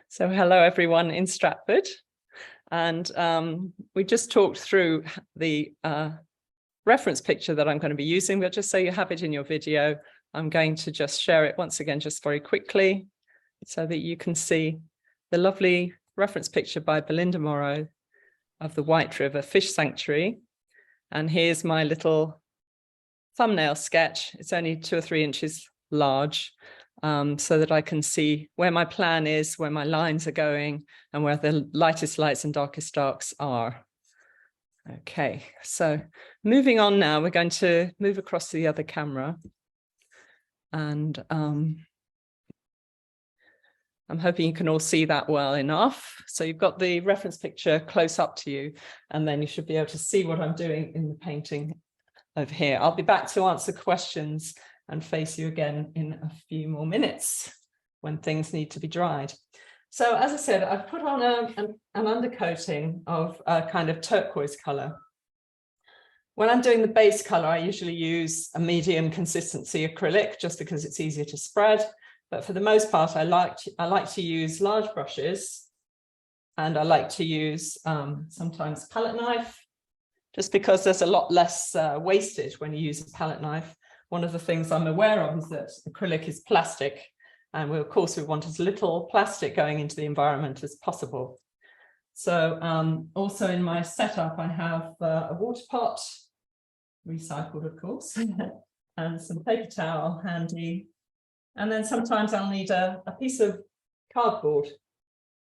So hello everyone in Stratford, and we just talked through the reference picture that I'm going to be using, but just so you have it in your video, I'm going to just share it once again just very quickly so that you can see the lovely reference picture by Belinda Morrow of the White River Fish Sanctuary. And here's my little thumbnail sketch. It's only 2 or 3 inches large, so that I can see where my plan is, where my lines are going, and where the lightest lights and darkest darks are. Okay, so moving on now, we're going to move across to the other camera. And I'm hoping you can all see that well enough. So you've got the reference picture close up to you, and then you should be able to see what I'm doing in the painting over here. I'll be back to answer questions and face you again in a few more minutes when things need to be dried. So as I said, I've put on an undercoating of a kind of turquoise color. When I'm doing the base color, I usually use a medium consistency acrylic just because it's easier to spread. But for the most part, I like to use large brushes, and I like to use sometimes palette knife, just because there's a lot less wastage when you use a palette knife. One of the things I'm aware of is that acrylic is plastic, and of course we want as little plastic going into the environment as possible. So also in my setup, I have a water pot, recycled of course, and some paper towel handy. And then sometimes I'll need a piece of cardboard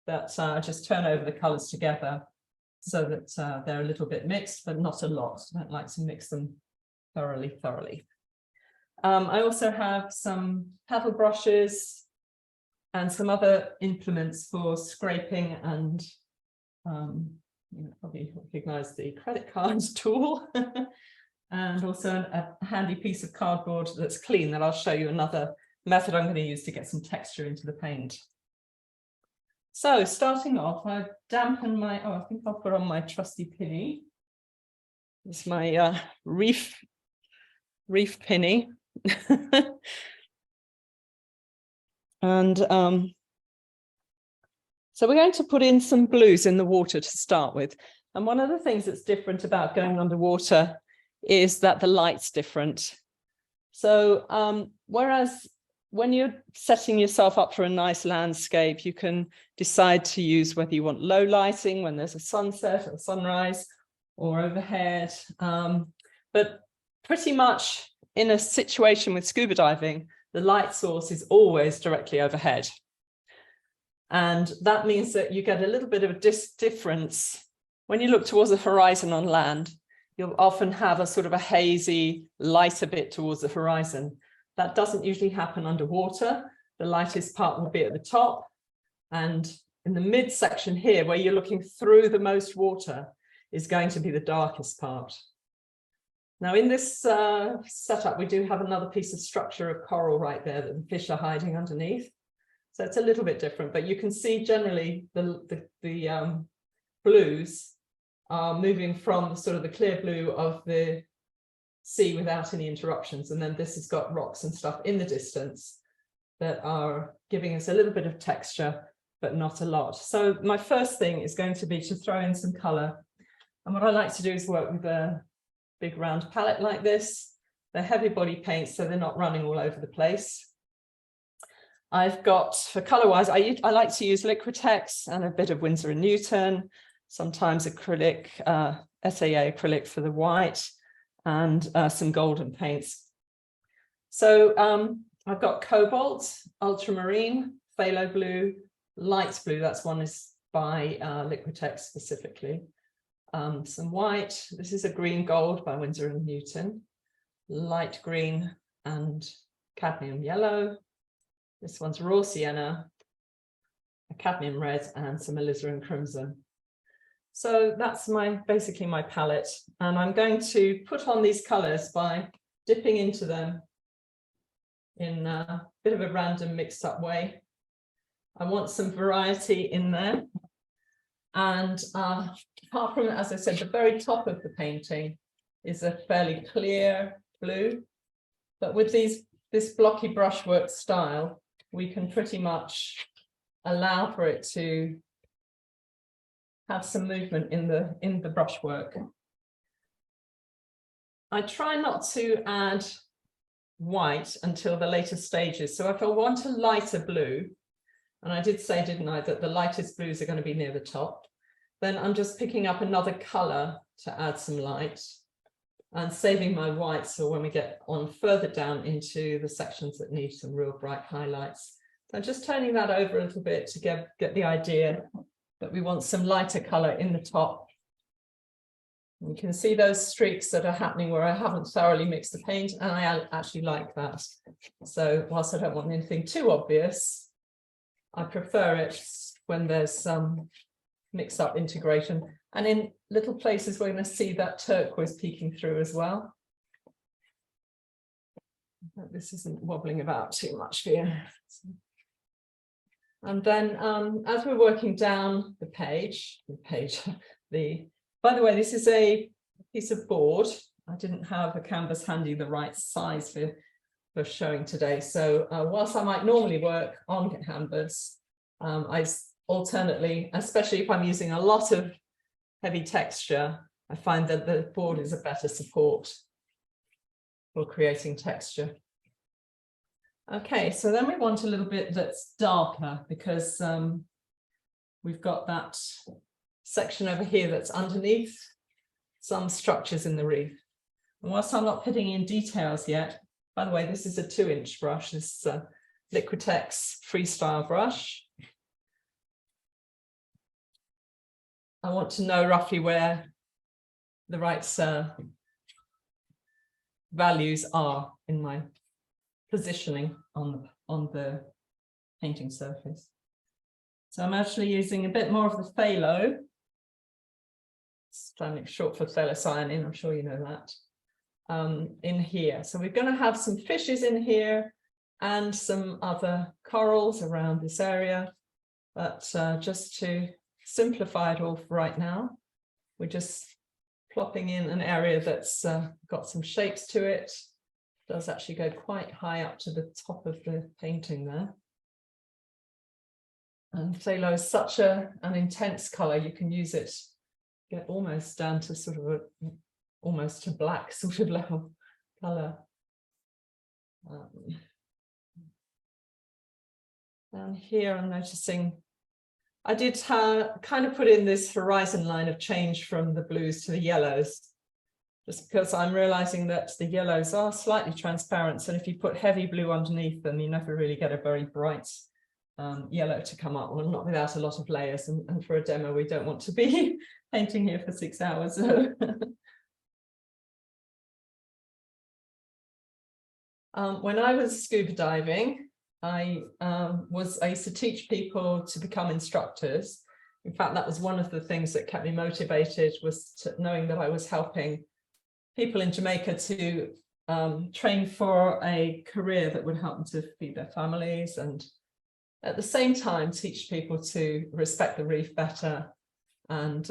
that I just turn over the colours together so that they're a little bit mixed, but not a lot. I don't like to mix them thoroughly. I also have some paddle brushes and some other implements for scraping, and you probably recognize the credit card tool, and also a handy piece of cardboard that's clean that I'll show you another method I'm going to use to get some texture into the paint. So starting off, I've dampened my, I think I'll put on my trusty pinny. It's my reef pinny. And so we're going to put in some blues in the water to start with. And one of the things that's different about going underwater is that the light's different. So whereas when you're setting yourself up for a nice landscape, you can decide to use whether you want low lighting when there's a sunset or sunrise or overhead. But pretty much in a situation with scuba diving, the light source is always directly overhead. And that means that you get a little bit of a difference. When you look towards the horizon on land, you'll often have a sort of a hazy, lighter bit towards the horizon. That doesn't usually happen underwater. The lightest part will be at the top. And in the midsection here, where you're looking through the most water, is going to be the darkest part. Now in this setup, we do have another piece of structure of coral right there that the fish are hiding underneath. So it's a little bit different, but you can see generally the blues are moving from the sort of the clear blue of the sea without any interruptions. And then this has got rocks and stuff in the distance that are giving us a little bit of texture, but not a lot. So my first thing is going to be to throw in some color. And what I like to do is work with a big round palette like this. They're heavy body paints, so they're not running all over the place. I've got, for color wise, I like to use Liquitex and a bit of Winsor & Newton, sometimes acrylic, SAA acrylic for the white, and some golden paints. So I've got cobalt, ultramarine, phthalo blue, light blue, that's one is by Liquitex specifically. Some white, this is a green gold by Winsor & Newton, light green and cadmium yellow. This one's raw sienna, a cadmium red, and some alizarin crimson. So that's basically my palette, and I'm going to put on these colors by dipping into them in a bit of a random mixed up way. I want some variety in there. And apart from, as I said, the very top of the painting is a fairly clear blue, but with this blocky brushwork style, we can pretty much allow for it to have some movement in the brushwork. I try not to add white until the later stages. So if I want a lighter blue, and I did say, didn't I, that the lightest blues are going to be near the top, then I'm just picking up another color to add some light and saving my white so when we get on further down into the sections that need some real bright highlights. So I'm just turning that over a little bit to get the idea that we want some lighter color in the top. You can see those streaks that are happening where I haven't thoroughly mixed the paint, and I actually like that. So whilst I don't want anything too obvious, I prefer it when there's some mix up integration. And in little places we're going to see that turquoise peeking through as well. This isn't wobbling about too much here. And then as we're working down the page, by the way, this is a piece of board. I didn't have a canvas handy the right size for showing today. So whilst I might normally work on canvas, I alternately, especially if I'm using a lot of heavy texture, I find that the board is a better support for creating texture. Okay, so then we want a little bit that's darker because we've got that section over here that's underneath some structures in the reef. And whilst I'm not putting in details yet, by the way, this is a 2-inch brush, this is a Liquitex freestyle brush. I want to know roughly where the right values are in my positioning on the painting surface. So I'm actually using a bit more of the phthalo. It's short for phthalocyanin, I'm sure you know that, in here. So we're going to have some fishes in here and some other corals around this area. But just to simplify it all for right now, we're just plopping in an area that's got some shapes to it. It does actually go quite high up to the top of the painting there. And phthalo is such an intense color, you can use it, get almost down to sort of almost to black sort of level color. Down here I'm noticing I did kind of put in this horizon line of change from the blues to the yellows, just because I'm realizing that the yellows are slightly transparent. And if you put heavy blue underneath them, you never really get a very bright yellow to come up, well, not without a lot of layers. And for a demo, we don't want to be painting here for 6 hours. So. When I was scuba diving, I used to teach people to become instructors. In fact, that was one of the things that kept me motivated, was knowing that I was helping people in Jamaica to train for a career that would help them to feed their families, and at the same time teach people to respect the reef better. And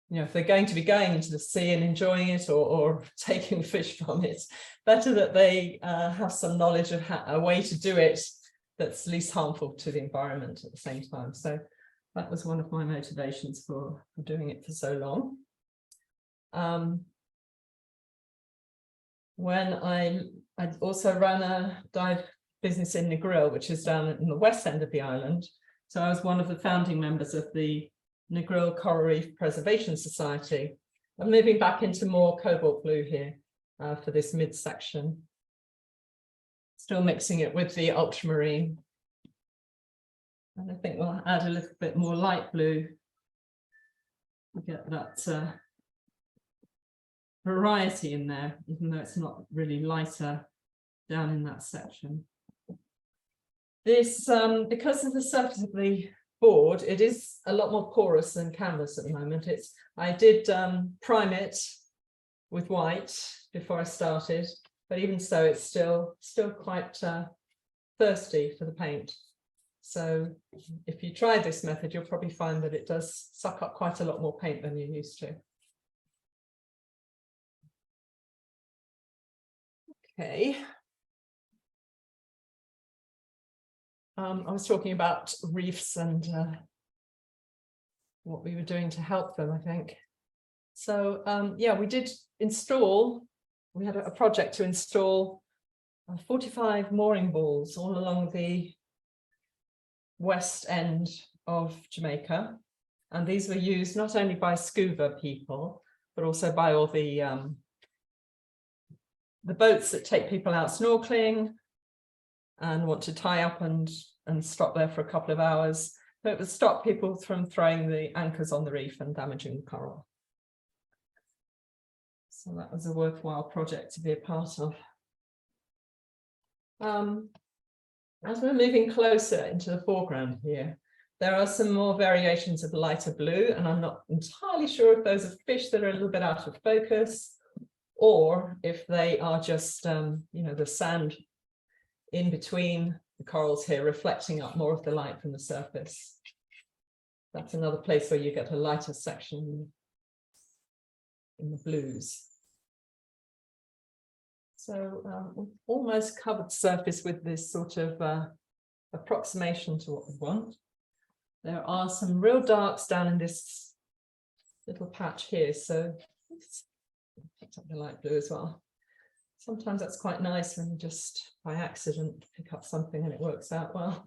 you know, if they're going to be going into the sea and enjoying it or taking fish from it, better that they have some knowledge of a way to do it that's least harmful to the environment at the same time. So that was one of my motivations for doing it for so long. When I also ran a dive business in Negril, which is down in the west end of the island. So I was one of the founding members of the Negril Coral Reef Preservation Society. I'm moving back into more cobalt blue here for this midsection. Still mixing it with the ultramarine. And I think we'll add a little bit more light blue to get that variety in there, even though it's not really lighter down in that section. This, because of the surface of the board, it is a lot more porous than canvas at the moment. I did prime it with white before I started, but even so, it's still quite thirsty for the paint. So if you try this method, you'll probably find that it does suck up quite a lot more paint than you're used to. Okay. I was talking about reefs and what we were doing to help them, I think. So yeah, we did install, we had a project to install 45 mooring balls all along the west end of Jamaica. And these were used not only by scuba people, but also by all the boats that take people out snorkeling and want to tie up and stop there for a couple of hours. So it would stop people from throwing the anchors on the reef and damaging the coral. So that was a worthwhile project to be a part of. As we're moving closer into the foreground here, there are some more variations of lighter blue, and I'm not entirely sure if those are fish that are a little bit out of focus, or if they are just, you know, the sand in between the corals here reflecting up more of the light from the surface. That's another place where you get a lighter section in the blues. So we've almost covered surface with this sort of approximation to what we want. There are some real darks down in this little patch here, so let's pick up the light blue as well. Sometimes that's quite nice when you just by accident pick up something and it works out well.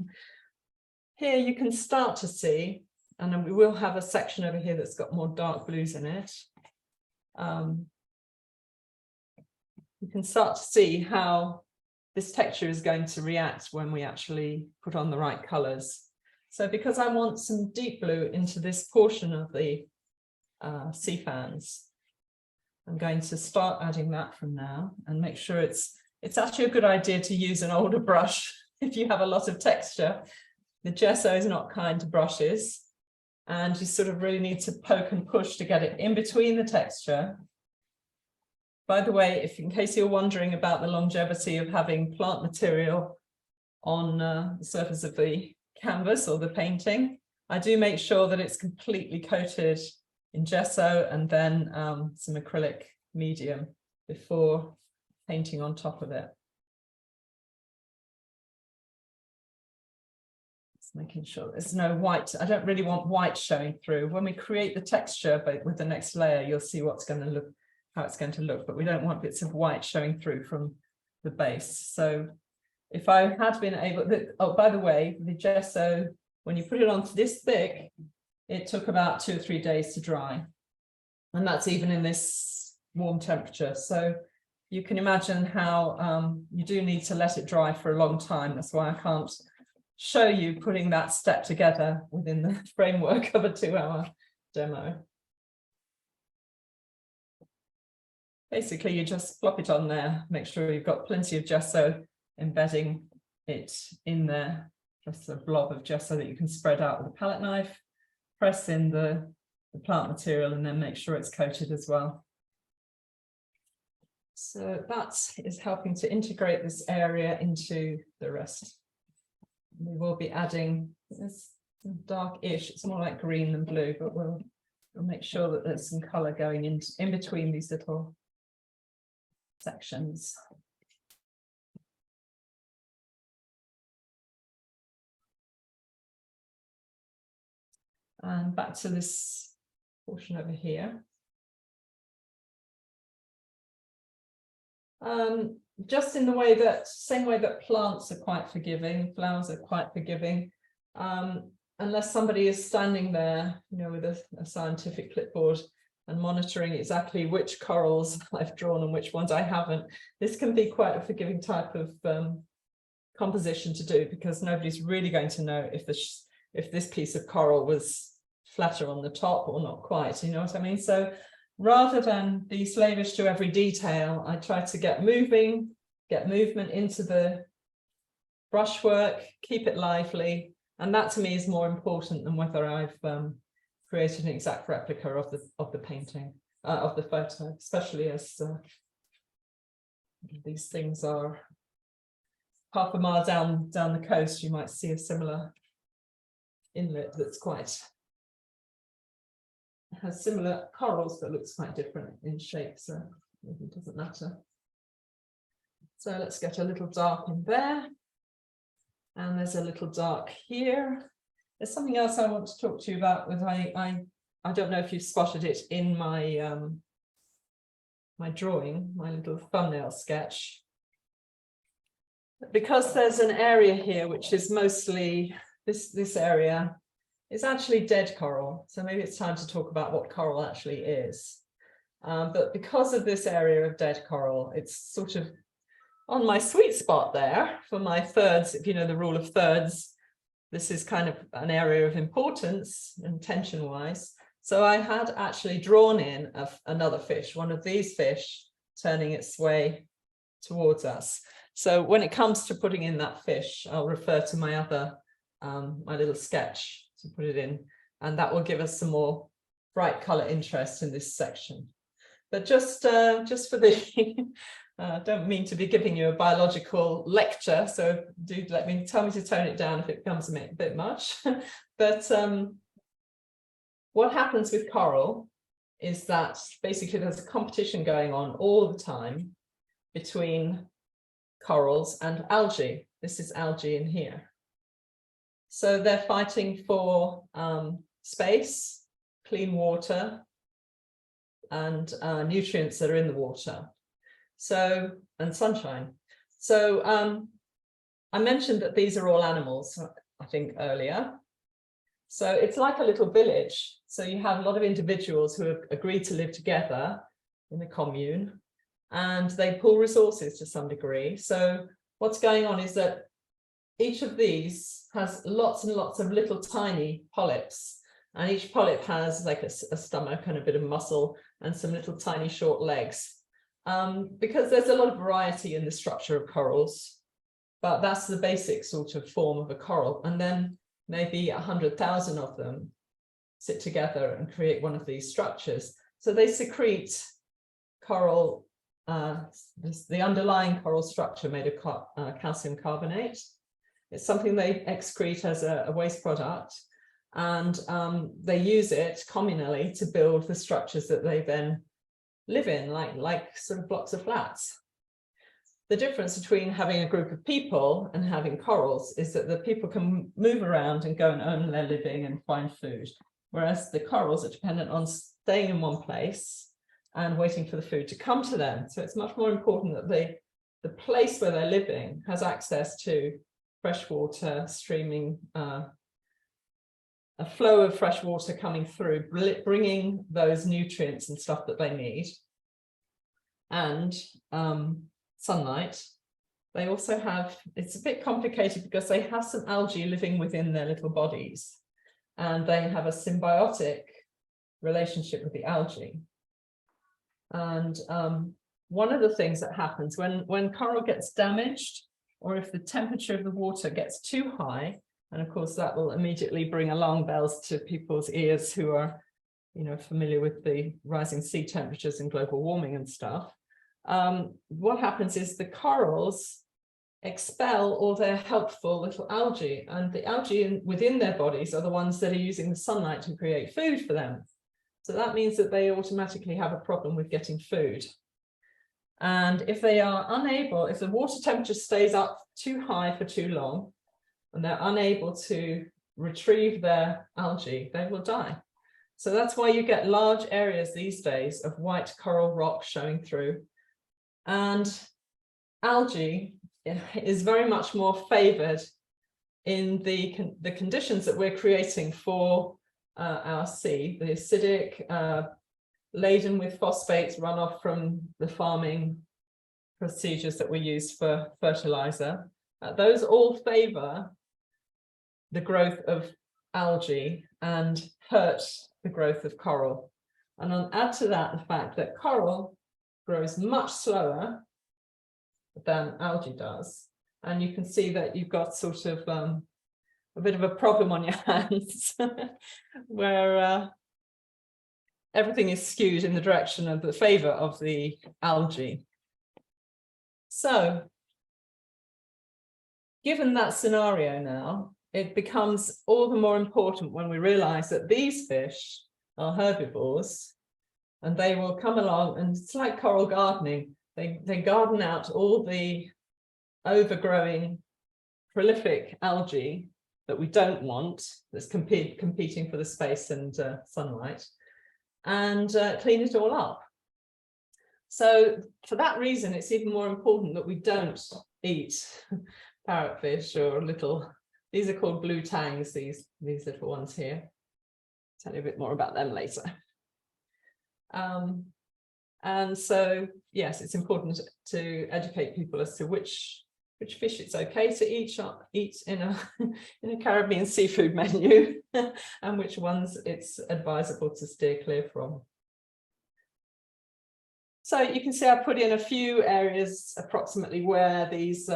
Here you can start to see, and then we will have a section over here that's got more dark blues in it. You can start to see how this texture is going to react when we actually put on the right colours. So because I want some deep blue into this portion of the sea fans, I'm going to start adding that from now and make sure it's actually a good idea to use an older brush if you have a lot of texture. The gesso is not kind to brushes, and you sort of really need to poke and push to get it in between the texture. By the way, in case you're wondering about the longevity of having plant material on the surface of the canvas or the painting, I do make sure that it's completely coated in gesso and then some acrylic medium before painting on top of it. Just making sure there's no white. I don't really want white showing through. When we create the texture, but with the next layer, you'll see what's going to look, how it's going to look, but we don't want bits of white showing through from the base. So if I had been able, oh, by the way, the gesso, when you put it on this thick, it took about 2 or 3 days to dry. And that's even in this warm temperature. So you can imagine how you do need to let it dry for a long time. That's why I can't show you putting that step together within the framework of a 2-hour demo. Basically, you just plop it on there, make sure you've got plenty of gesso embedding it in there, just a blob of gesso that you can spread out with a palette knife, press in the plant material, and then make sure it's coated as well. So that is helping to integrate this area into the rest. We will be adding this dark-ish, it's more like green than blue, but we'll make sure that there's some colour going in between these little sections. And back to this portion over here. Just in the way that, same way that plants are quite forgiving, flowers are quite forgiving, unless somebody is standing there, you know, with a scientific clipboard and monitoring exactly which corals I've drawn and which ones I haven't. This can be quite a forgiving type of composition to do, because nobody's really going to know if this piece of coral was flatter on the top or not quite, you know what I mean? So rather than be slavish to every detail, I try to get movement into the brushwork, keep it lively, and that to me is more important than whether I've created an exact replica of the painting, of the photo, especially as these things are half a mile down the coast. You might see a similar inlet that's has similar corals but looks quite different in shape, so it doesn't matter. So let's get a little dark in there, And there's a little dark here. There's something else I want to talk to you about with I don't know if you've spotted it in my my drawing, my little thumbnail sketch. Because there's an area here which is mostly this area is actually dead coral. So maybe it's time to talk about what coral actually is. But because of this area of dead coral, it's sort of on my sweet spot there for my thirds. If you know the rule of thirds, this is kind of an area of importance intention wise. So I had actually drawn in another fish, one of these fish, turning its way towards us. So when it comes to putting in that fish, I'll refer to my other, my little sketch to put it in, and that will give us some more bright color interest in this section. But just for the, don't mean to be giving you a biological lecture, so do tell me to tone it down if it becomes a bit much. But what happens with coral is that basically there's a competition going on all the time between corals and algae. This is algae in here. So they're fighting for space, clean water, and nutrients that are in the water. So, and sunshine. So I mentioned that these are all animals, I think earlier. So it's like a little village. So you have a lot of individuals who have agreed to live together in a commune, and they pool resources to some degree. So what's going on is that each of these has lots and lots of little tiny polyps, and each polyp has like a stomach and a bit of muscle and some little tiny short legs, because there's a lot of variety in the structure of corals, but that's the basic sort of form of a coral. And then maybe 100,000 of them sit together and create one of these structures. So they secrete coral, the underlying coral structure made of calcium carbonate. It's something they excrete as a waste product, and they use it communally to build the structures that they then live in, like sort of blocks of flats. The difference between having a group of people and having corals is that the people can move around and go and earn their living and find food, whereas the corals are dependent on staying in one place and waiting for the food to come to them. So it's much more important that the place where they're living has access to fresh water, streaming, a flow of fresh water coming through, bringing those nutrients and stuff that they need, and sunlight. They also have, it's a bit complicated because they have some algae living within their little bodies, and they have a symbiotic relationship with the algae. And one of the things that happens when coral gets damaged, or if the temperature of the water gets too high, and of course that will immediately bring alarm bells to people's ears who are, you know, familiar with the rising sea temperatures and global warming and stuff. What happens is the corals expel all their helpful little algae, and the algae within their bodies are the ones that are using the sunlight to create food for them. So that means that they automatically have a problem with getting food. And if they are unable, if the water temperature stays up too high for too long, and they're unable to retrieve their algae, they will die. So that's why you get large areas these days of white coral rock showing through. And algae is very much more favored in the conditions that we're creating for our sea, the acidic, laden with phosphates runoff from the farming procedures that we use for fertilizer. Those all favor the growth of algae and hurt the growth of coral. And I'll add to that the fact that coral grows much slower than algae does. And you can see that you've got sort of a bit of a problem on your hands where everything is skewed in the direction of the favor of the algae. So given that scenario now, it becomes all the more important when we realize that these fish are herbivores, and they will come along, and it's like coral gardening. They garden out all the overgrowing prolific algae that we don't want, that's competing for the space and sunlight, and clean it all up. So for that reason, it's even more important that we don't eat parrotfish or little, these are called blue tangs, these little ones here. I'll tell you a bit more about them later. And so, yes, it's important to educate people as to which fish it's okay to eat in a Caribbean seafood menu and which ones it's advisable to steer clear from. So you can see I put in a few areas approximately where these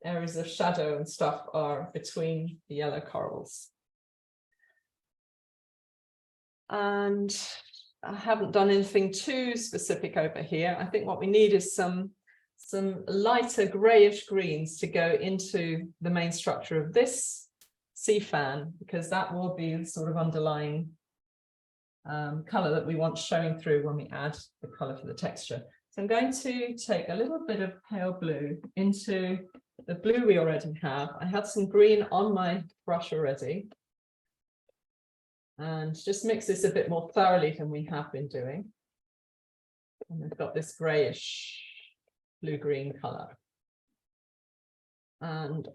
areas of shadow and stuff are between the yellow corals. And I haven't done anything too specific over here. I think what we need is some lighter grayish greens to go into the main structure of this sea fan, because that will be the sort of underlying colour that we want showing through when we add the colour for the texture. So I'm going to take a little bit of pale blue into the blue we already have. I have some green on my brush already, and just mix this a bit more thoroughly than we have been doing. And we've got this greyish blue-green colour. And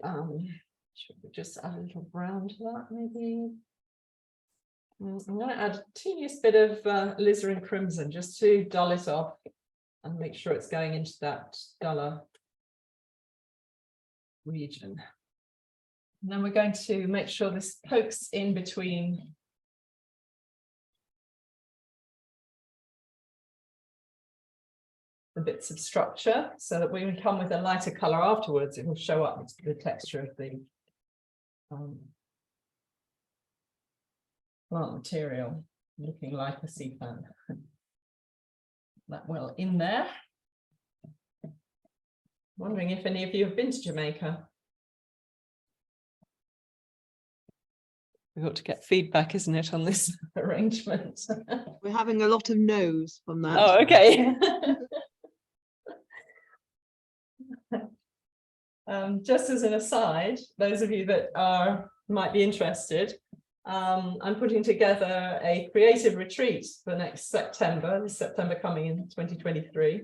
should we just add a little brown to that, maybe? I'm going to add a teeniest bit of alizarin crimson just to dull it off and make sure it's going into that duller region. And then we're going to make sure this pokes in between the bits of structure, so that when we come with a lighter colour afterwards, it will show up the texture of the plant material, looking like a sea fan. That well in there. Wondering if any of you have been to Jamaica. We've got to get feedback, isn't it, on this arrangement? We're having a lot of no's from that. Oh, okay. Just as an aside, those of you that might be interested, I'm putting together a creative retreat for next September, this September coming in 2023,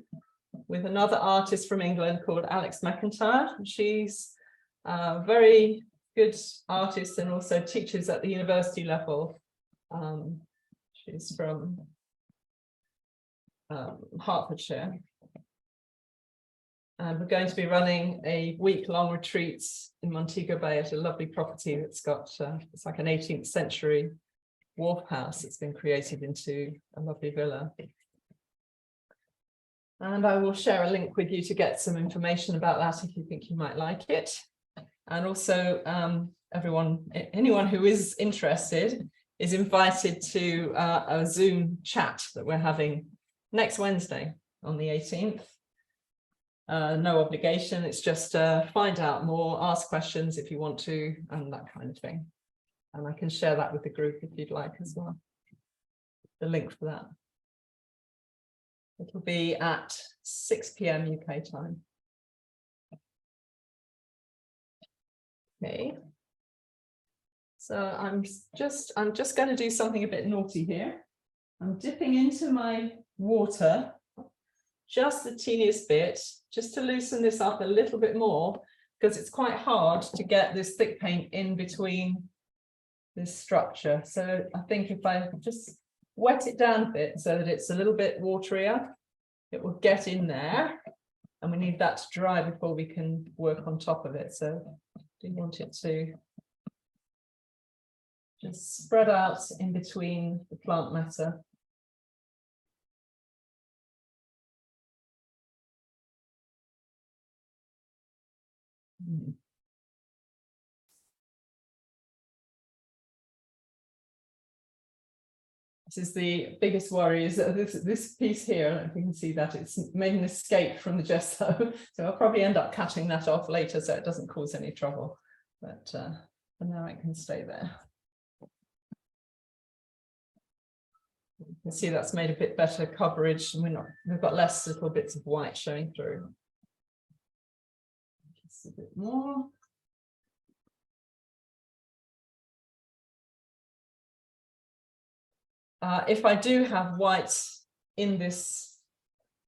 with another artist from England called Alex McIntyre. She's a very good artist and also teaches at the university level. She's from Hertfordshire. And we're going to be running a week-long retreat in Montego Bay at a lovely property that's got, it's like an 18th century wharf house that's been created into a lovely villa. And I will share a link with you to get some information about that if you think you might like it. And also anyone who is interested is invited to a Zoom chat that we're having next Wednesday on the 18th. No obligation, it's just find out more, ask questions if you want to, and that kind of thing. And I can share that with the group if you'd like as well. The link for that. It'll be at 6 p.m. UK time. Okay. So I'm just going to do something a bit naughty here. I'm dipping into my water just the teeniest bit, just to loosen this up a little bit more, because it's quite hard to get this thick paint in between this structure. So I think if I just wet it down a bit so that it's a little bit waterier, it will get in there, and we need that to dry before we can work on top of it. So I do want it to just spread out in between the plant matter. This is the biggest worry, is that this piece here, I don't know if you can see that, it's made an escape from the gesso. So I'll probably end up cutting that off later so it doesn't cause any trouble. But for now it can stay there. You can see that's made a bit better coverage, and we've got less little bits of white showing through. Just a bit more. if I do have white in this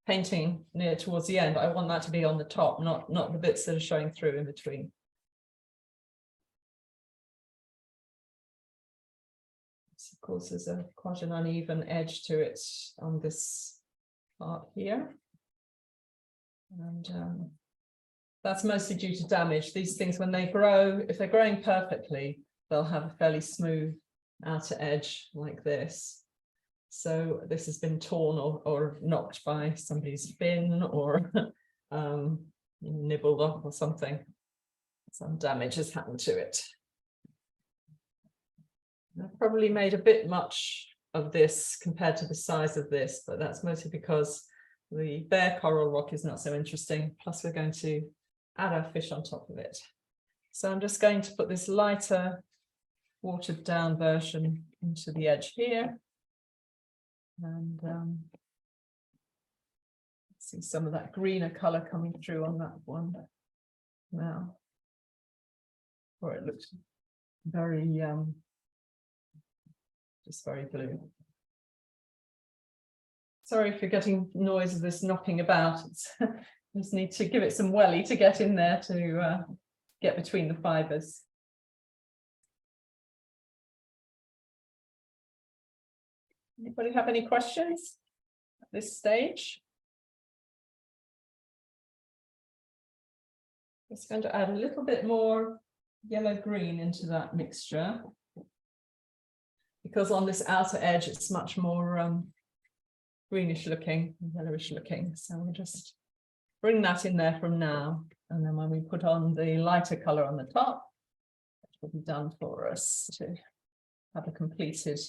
painting near towards the end, I want that to be on the top, not the bits that are showing through in between. So of course, there's quite an uneven edge to it on this part here. And that's mostly due to damage. These things, when they grow, if they're growing perfectly, they'll have a fairly smooth outer edge like this. So this has been torn or knocked by somebody's bin or nibbled off or something. Some damage has happened to it. I've probably made a bit much of this compared to the size of this, but that's mostly because the bare coral rock is not so interesting. Plus we're going to add our fish on top of it. So I'm just going to put this lighter watered down version into the edge here. And see some of that greener color coming through on that one now. Or it looks very, just very blue. Sorry if you're getting noise of this knocking about. I just need to give it some welly to get in there to get between the fibers. Anybody have any questions at this stage? Just going to add a little bit more yellow-green into that mixture, because on this outer edge it's much more greenish looking, yellowish looking. So we'll just bring that in there from now, and then when we put on the lighter color on the top, it will be done for us to have a completed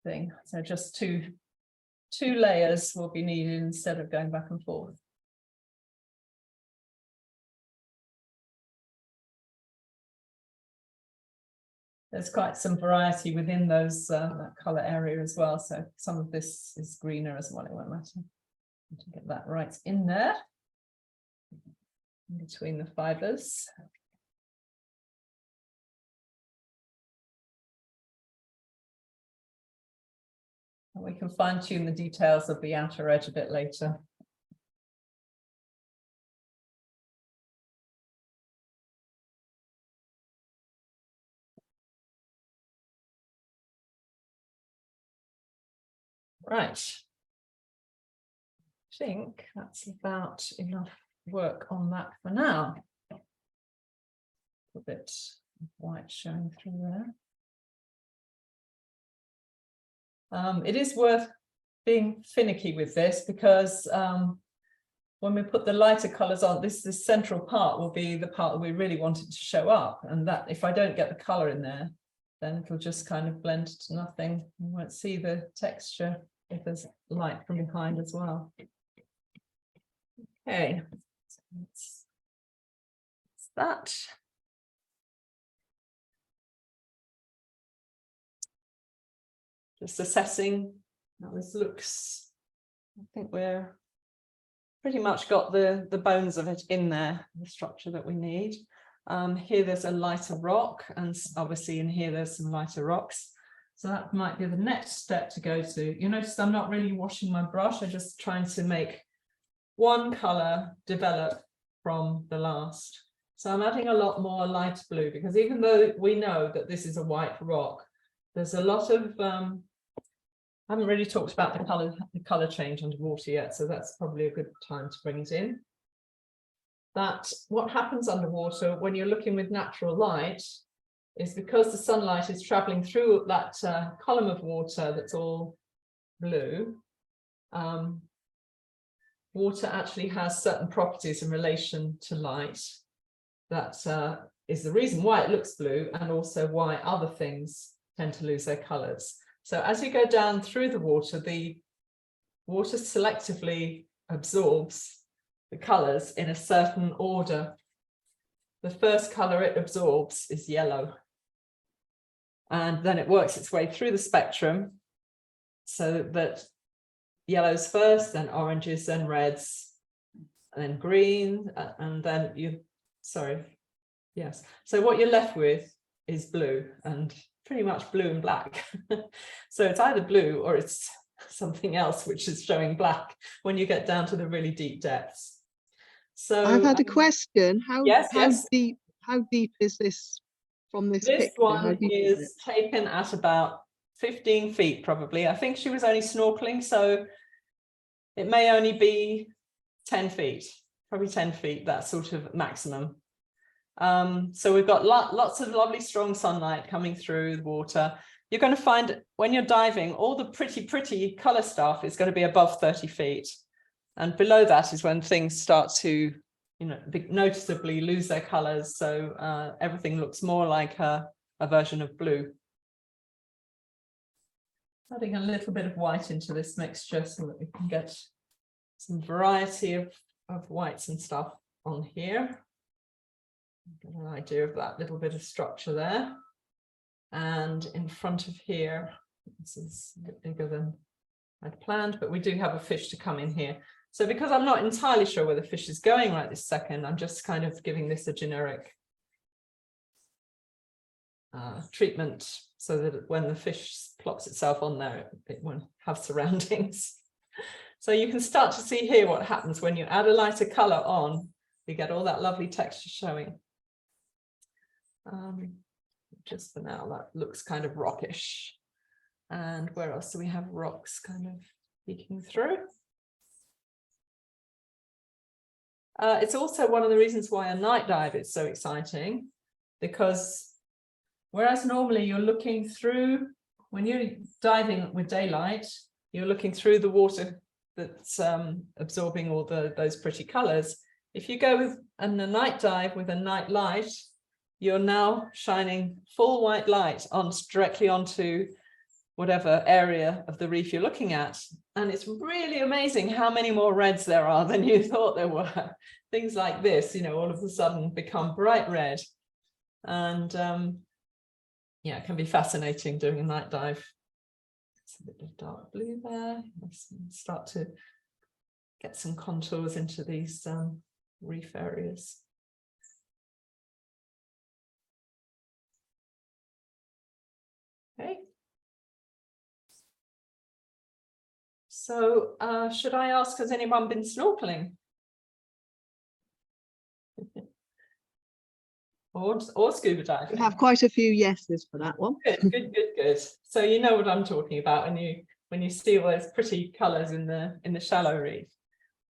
thing. So just two layers will be needed instead of going back and forth. There's quite some variety within those that color area as well. So some of this is greener as well. It won't matter. To get that right in there, in between the fibers. And we can fine tune the details of the outer edge a bit later. Right. I think that's about enough work on that for now. A bit of white showing through there. It is worth being finicky with this, because when we put the lighter colours on, this central part will be the part that we really want it to show up, and that if I don't get the colour in there, then it'll just kind of blend to nothing. You won't see the texture if there's light from behind as well. Okay, so that's that. Just assessing how this looks. I think we're pretty much got the bones of it in there, the structure that we need. Here there's a lighter rock, and obviously in here there's some lighter rocks. So that might be the next step to go to. You notice I'm not really washing my brush. I'm just trying to make one color develop from the last. So I'm adding a lot more light blue, because even though we know that this is a white rock, there's a lot of I haven't really talked about the color change underwater yet, so that's probably a good time to bring it in. That what happens underwater when you're looking with natural light is, because the sunlight is traveling through that column of water that's all blue, water actually has certain properties in relation to light that is the reason why it looks blue, and also why other things tend to lose their colors. So as you go down through the water selectively absorbs the colors in a certain order. The first color it absorbs is yellow, and then it works its way through the spectrum, so that yellows first, then oranges, then reds, and then green, and then so what you're left with is blue, and pretty much blue and black. So it's either blue or it's something else which is showing black when you get down to the really deep depths. So I've had a question. How yes. deep is this from this This picture? one is taken at about 15 feet probably. I think she was only snorkeling, so it may only be 10 feet, probably 10 feet, that sort of maximum. So we've got lots of lovely strong sunlight coming through the water. You're going to find when you're diving, all the pretty color stuff is going to be above 30 feet. And below that is when things start to, noticeably lose their colors. So everything looks more like a version of blue. Adding a little bit of white into this mixture so that we can get some variety of whites and stuff on here. Get an idea of that little bit of structure there. And in front of here, this is a bit bigger than I'd planned, but we do have a fish to come in here. So because I'm not entirely sure where the fish is going right this second, I'm just kind of giving this a generic treatment so that when the fish plops itself on there, it won't have surroundings. So you can start to see here what happens when you add a lighter color on, you get all that lovely texture showing. Just for now, that looks kind of rockish. And where else do we have rocks kind of peeking through? It's also one of the reasons why a night dive is so exciting, because whereas normally you're looking through, when you're diving with daylight, you're looking through the water that's absorbing all those pretty colors. If you go with a night dive with a night light, you're now shining full white light directly onto whatever area of the reef you're looking at. And it's really amazing how many more reds there are than you thought there were. Things like this, all of a sudden become bright red. And yeah, it can be fascinating doing a night dive. It's a bit of dark blue there. Let's start to get some contours into these reef areas. Okay. So should I ask, has anyone been snorkeling? or scuba diving? We have quite a few yeses for that one. Good. So you know what I'm talking about when you see all those pretty colours in the shallow reef.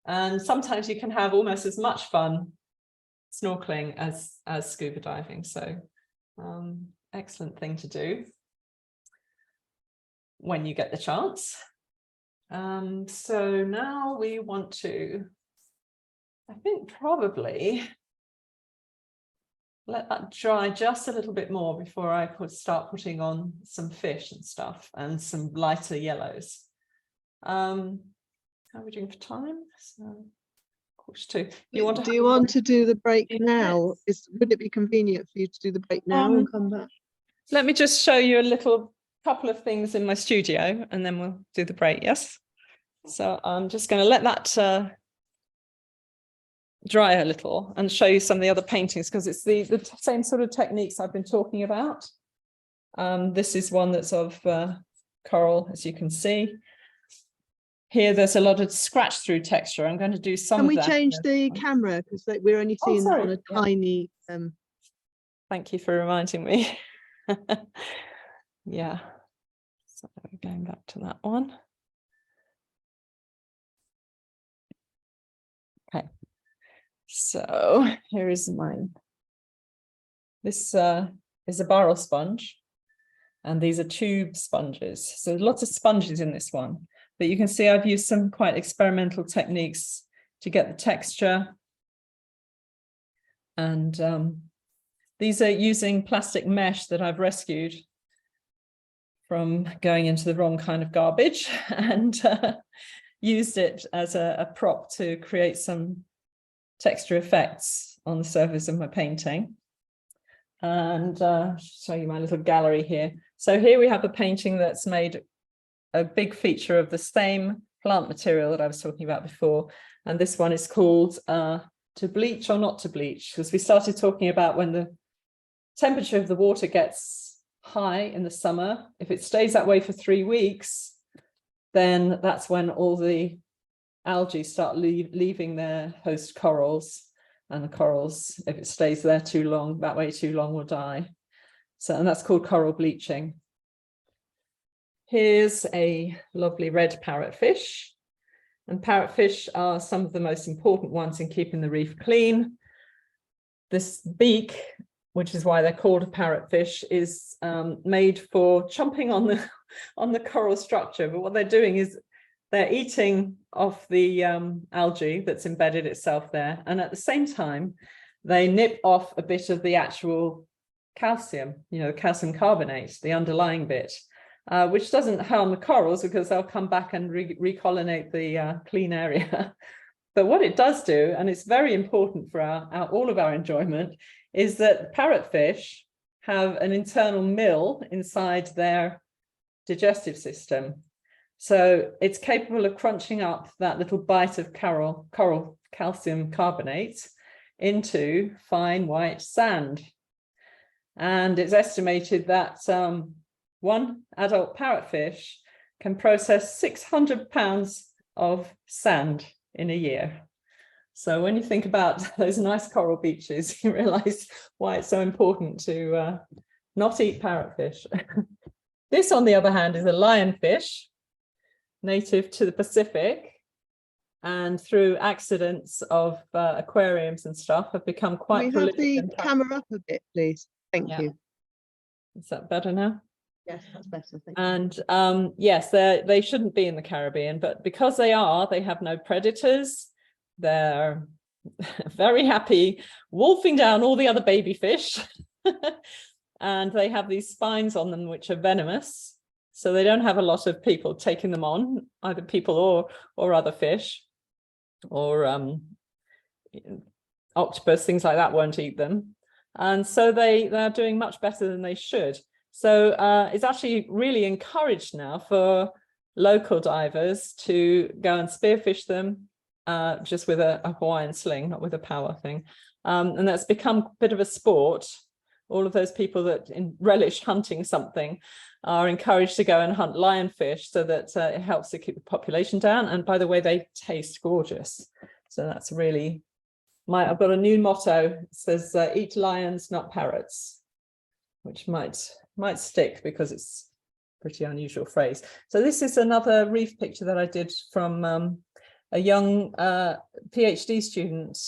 And sometimes you can have almost as much fun snorkeling as scuba diving. So excellent thing to do when you get the chance. So now we want to, I think, probably let that dry just a little bit more before I start putting on some fish and stuff and some lighter yellows. How are we doing for time? So, 2:45. Do you want to do the break now? Would it be convenient for you to do the break now and come back? Let me just show you a couple of things in my studio and then we'll do the break. Yes. So I'm just going to let that dry a little and show you some of the other paintings, because it's the same sort of techniques I've been talking about. This is one that's of coral, as you can see. Here there's a lot of scratch through texture. I'm going to do some of that. Can we change the camera, because we're only seeing that on a tiny Thank you for reminding me. Yeah, so we're going back to that one. Okay, so here is mine. This is a barrel sponge, and these are tube sponges. So lots of sponges in this one, but you can see I've used some quite experimental techniques to get the texture. And these are using plastic mesh that I've rescued from going into the wrong kind of garbage, and used it as a prop to create some texture effects on the surface of my painting. And show you my little gallery here. So here we have a painting that's made a big feature of the same plant material that I was talking about before. And this one is called To Bleach or Not to Bleach, because we started talking about when the temperature of the water gets high in the summer. If it stays that way for 3 weeks, then that's when all the algae start leaving their host corals, and the corals, if it stays there too long, will die. So, and that's called coral bleaching. Here's a lovely red parrotfish, and parrotfish are some of the most important ones in keeping the reef clean. This beak, which is why they're called a parrotfish, is made for chomping on the coral structure. But what they're doing is they're eating off the algae that's embedded itself there, and at the same time they nip off a bit of the actual calcium, calcium carbonate, the underlying bit, which doesn't harm the corals because they'll come back and recolonate the clean area. But what it does do, and it's very important for all of our enjoyment, is that parrotfish have an internal mill inside their digestive system. So it's capable of crunching up that little bite of coral calcium carbonate into fine white sand. And it's estimated that one adult parrotfish can process 600 pounds of sand in a year. So when you think about those nice coral beaches, you realize why it's so important to not eat parrotfish. This, on the other hand, is a lionfish, native to the Pacific, and through accidents of aquariums and stuff have become quite prolific. Can we have the camera up a bit, please? Thank you. Is that better now? Yes, that's better. Thank you. And yes, they shouldn't be in the Caribbean, but because they have no predators. They're very happy wolfing down all the other baby fish. And they have these spines on them which are venomous, so they don't have a lot of people taking them on, either people or other fish, or octopus, things like that won't eat them. And so they're doing much better than they should. So it's actually really encouraged now for local divers to go and spearfish them just with a Hawaiian sling, not with a power thing. And that's become a bit of a sport. All of those people that relish hunting something are encouraged to go and hunt lionfish, so that it helps to keep the population down. And by the way, they taste gorgeous. So that's really I've got a new motto. It says, eat lions, not parrots, which might stick because it's a pretty unusual phrase. So this is another reef picture that I did from a young PhD student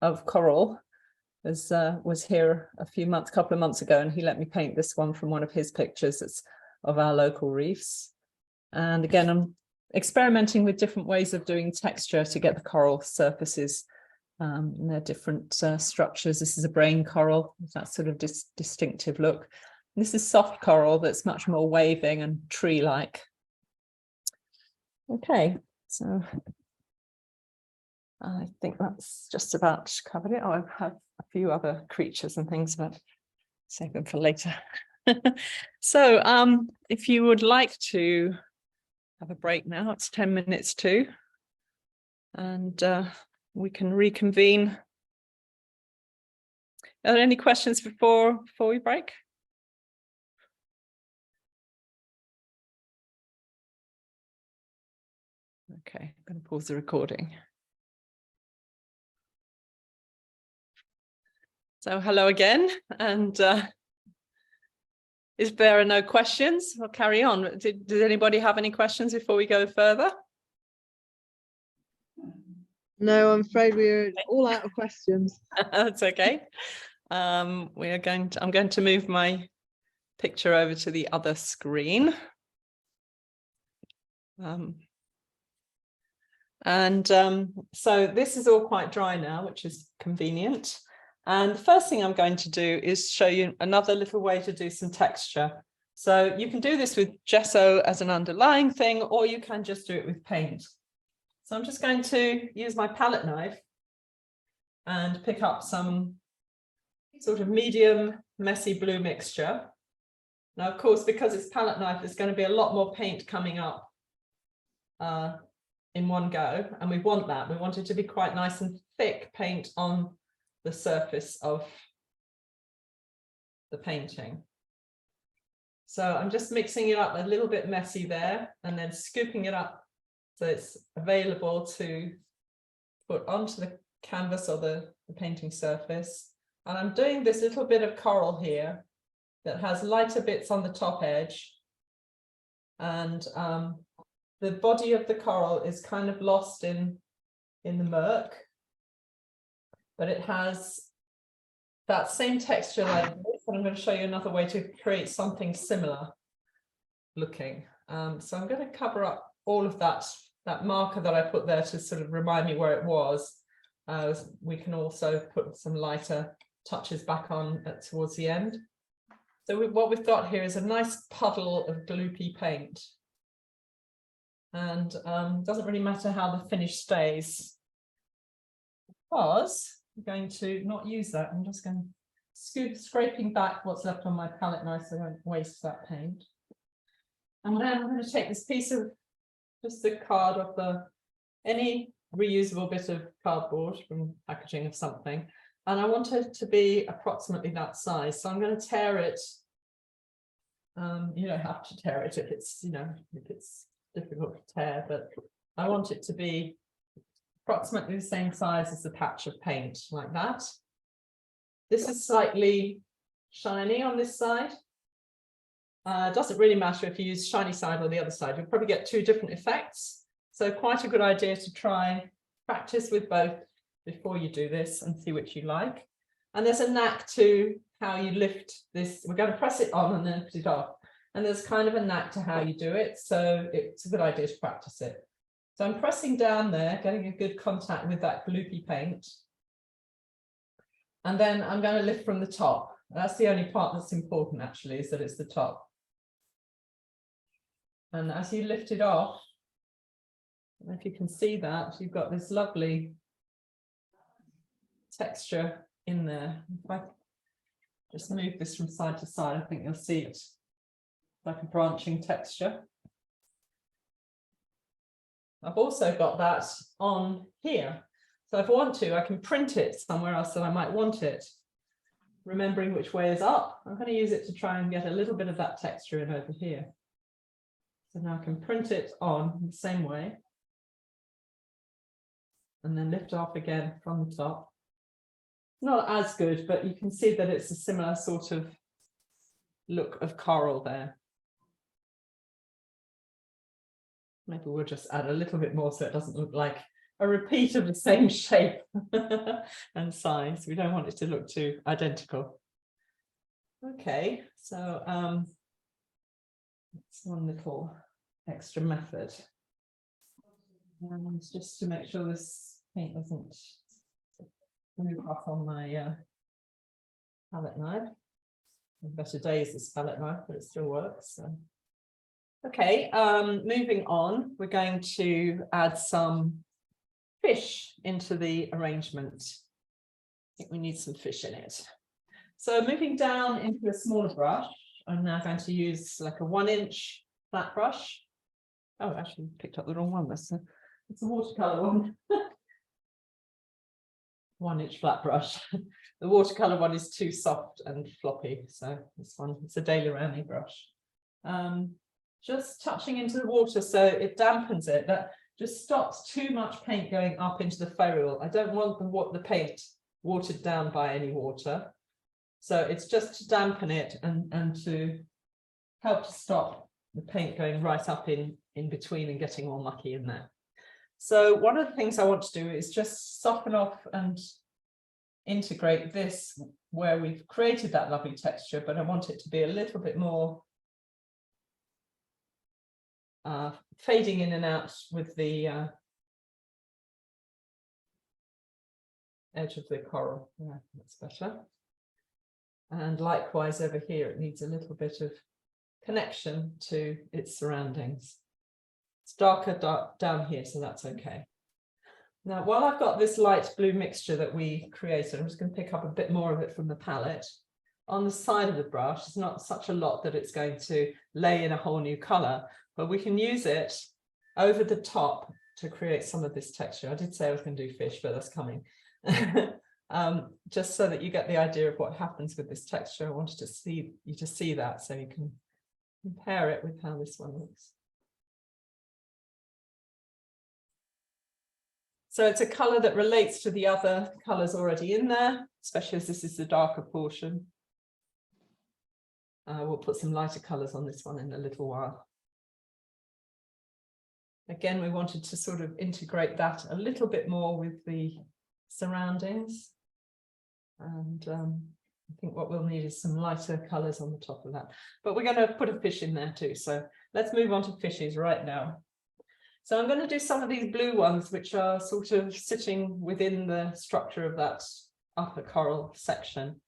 of coral. Was here a couple of months ago, and he let me paint this one from one of his pictures. It's of our local reefs. And again, I'm experimenting with different ways of doing texture to get the coral surfaces in their different structures. This is a brain coral with that sort of distinctive look. And this is soft coral that's much more waving and tree-like. Okay, so I think that's just about covered it. I have a few other creatures and things, but save them for later. So if you would like to have a break now, it's 10 minutes to, and we can reconvene. Are there any questions before we break? Okay, I'm going to pause the recording. So hello again, and if there are no questions, I'll carry on. Did anybody have any questions before we go further? No, I'm afraid we're all out of questions. That's okay. I'm going to move my picture over to the other screen. So this is all quite dry now, which is convenient. And the first thing I'm going to do is show you another little way to do some texture. So you can do this with gesso as an underlying thing, or you can just do it with paint. So I'm just going to use my palette knife and pick up some sort of medium messy blue mixture. Now, of course, because it's palette knife, there's going to be a lot more paint coming up in one go. And we want that. We want it to be quite nice and thick paint on the surface of the painting. So I'm just mixing it up a little bit messy there and then scooping it up so it's available to put onto the canvas or the painting surface. And I'm doing this little bit of coral here that has lighter bits on the top edge. And the body of the coral is kind of lost in the murk, but it has that same texture like this. And I'm going to show you another way to create something similar looking. So I'm going to cover up all of that marker that I put there to sort of remind me where it was. We can also put some lighter touches back on towards the end. So what we've got here is a nice puddle of gloopy paint. And it doesn't really matter how the finish stays, because I'm going to not use that. I'm just going to scraping back what's left on my palette knife so I don't waste that paint. And then I'm going to take this piece of just the card of any reusable bit of cardboard from packaging of something, and I want it to be approximately that size. So I'm going to tear it. You don't have to tear it if it's, if it's difficult to tear, but I want it to be approximately the same size as the patch of paint, like that. This is slightly shiny on this side. Doesn't really matter if you use shiny side or the other side, you'll probably get two different effects. So quite a good idea to try practice with both before you do this and see which you like. And there's a knack to how you lift this. We're going to press it on and then put it off. And there's kind of a knack to how you do it. So it's a good idea to practice it. So I'm pressing down there, getting a good contact with that gloopy paint. And then I'm going to lift from the top. That's the only part that's important, actually, is that it's the top. And as you lift it off, I don't know if you can see that, you've got this lovely texture in there. If I just move this from side to side, I think you'll see it like a branching texture. I've also got that on here. So if I want to, I can print it somewhere else that I might want it. Remembering which way is up, I'm going to use it to try and get a little bit of that texture in over here. So now I can print it on the same way. And then lift off again from the top. Not as good, but you can see that it's a similar sort of look of coral there. Maybe we'll just add a little bit more so it doesn't look like a repeat of the same shape and size. We don't want it to look too identical. Okay, so that's one little extra method. And just to make sure this paint doesn't move off on my palette knife. Better days this palette knife, but it still works. So. Okay, moving on, we're going to add some fish into the arrangement. I think we need some fish in it. So moving down into a smaller brush, I'm now going to use like a 1-inch flat brush. Oh, actually picked up the wrong one. It's a watercolor one. 1-inch flat brush. The watercolor one is too soft and floppy, so this one, it's a daily rounding brush. Just touching into the water so it dampens it. That just stops too much paint going up into the ferrule. I don't want the paint watered down by any water. So it's just to dampen it and to help to stop the paint going right up in between and getting all mucky in there. So one of the things I want to do is just soften off and integrate this where we've created that lovely texture, but I want it to be a little bit more fading in and out with the edge of the coral. Yeah, that's better. And likewise over here, it needs a little bit of connection to its surroundings. It's darker down here, so that's okay. Now, while I've got this light blue mixture that we created, I'm just going to pick up a bit more of it from the palette. On the side of the brush, it's not such a lot that it's going to lay in a whole new color, but we can use it over the top to create some of this texture. I did say I was going to do fish, but that's coming. Just so that you get the idea of what happens with this texture. I wanted to see you to see that so you can compare it with how this one looks. So it's a colour that relates to the other colours already in there, especially as this is the darker portion. We'll put some lighter colours on this one in a little while. Again, we wanted to sort of integrate that a little bit more with the surroundings. And I think what we'll need is some lighter colours on the top of that. But we're going to put a fish in there too. So let's move on to fishes right now. So I'm going to do some of these blue ones, which are sort of sitting within the structure of that upper coral section.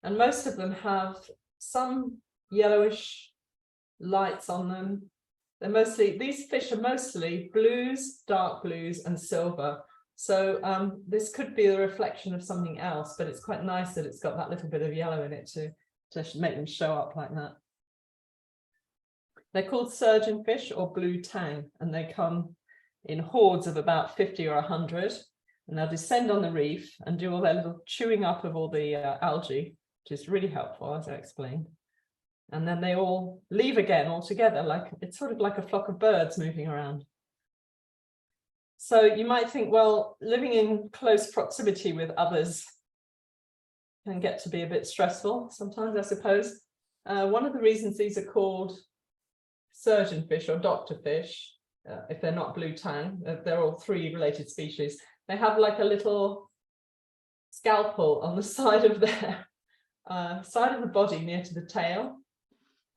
And most of them have some yellowish lights on them. They're mostly, these fish are mostly blues, dark blues and silver. So this could be a reflection of something else, but it's quite nice that it's got that little bit of yellow in it to make them show up like that. They're called surgeonfish or blue tang, and they come in hordes of about 50 or 100, and they'll descend on the reef and do all their little chewing up of all the algae, which is really helpful, as I explained. And then they all leave again all together, like it's sort of like a flock of birds moving around. So you might think, well, living in close proximity with others can get to be a bit stressful sometimes, I suppose. One of the reasons these are called surgeonfish or doctor fish, if they're not blue tang, they're all three related species. They have like a little scalpel on the side of their side of the body near to the tail.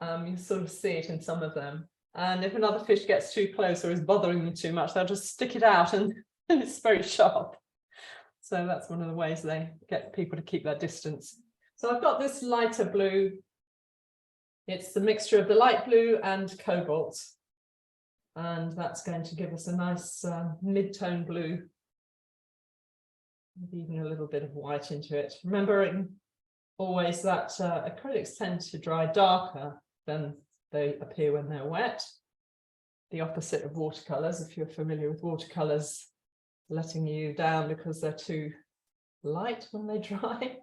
You sort of see it in some of them. And if another fish gets too close or is bothering them too much, they'll just stick it out and it's very sharp. So that's one of the ways they get people to keep their distance. So I've got this lighter blue. It's the mixture of the light blue and cobalt. And that's going to give us a nice mid-tone blue. Maybe even a little bit of white into it. Remembering always that acrylics tend to dry darker than they appear when they're wet. The opposite of watercolours, if you're familiar with watercolours, letting you down because they're too light when they dry.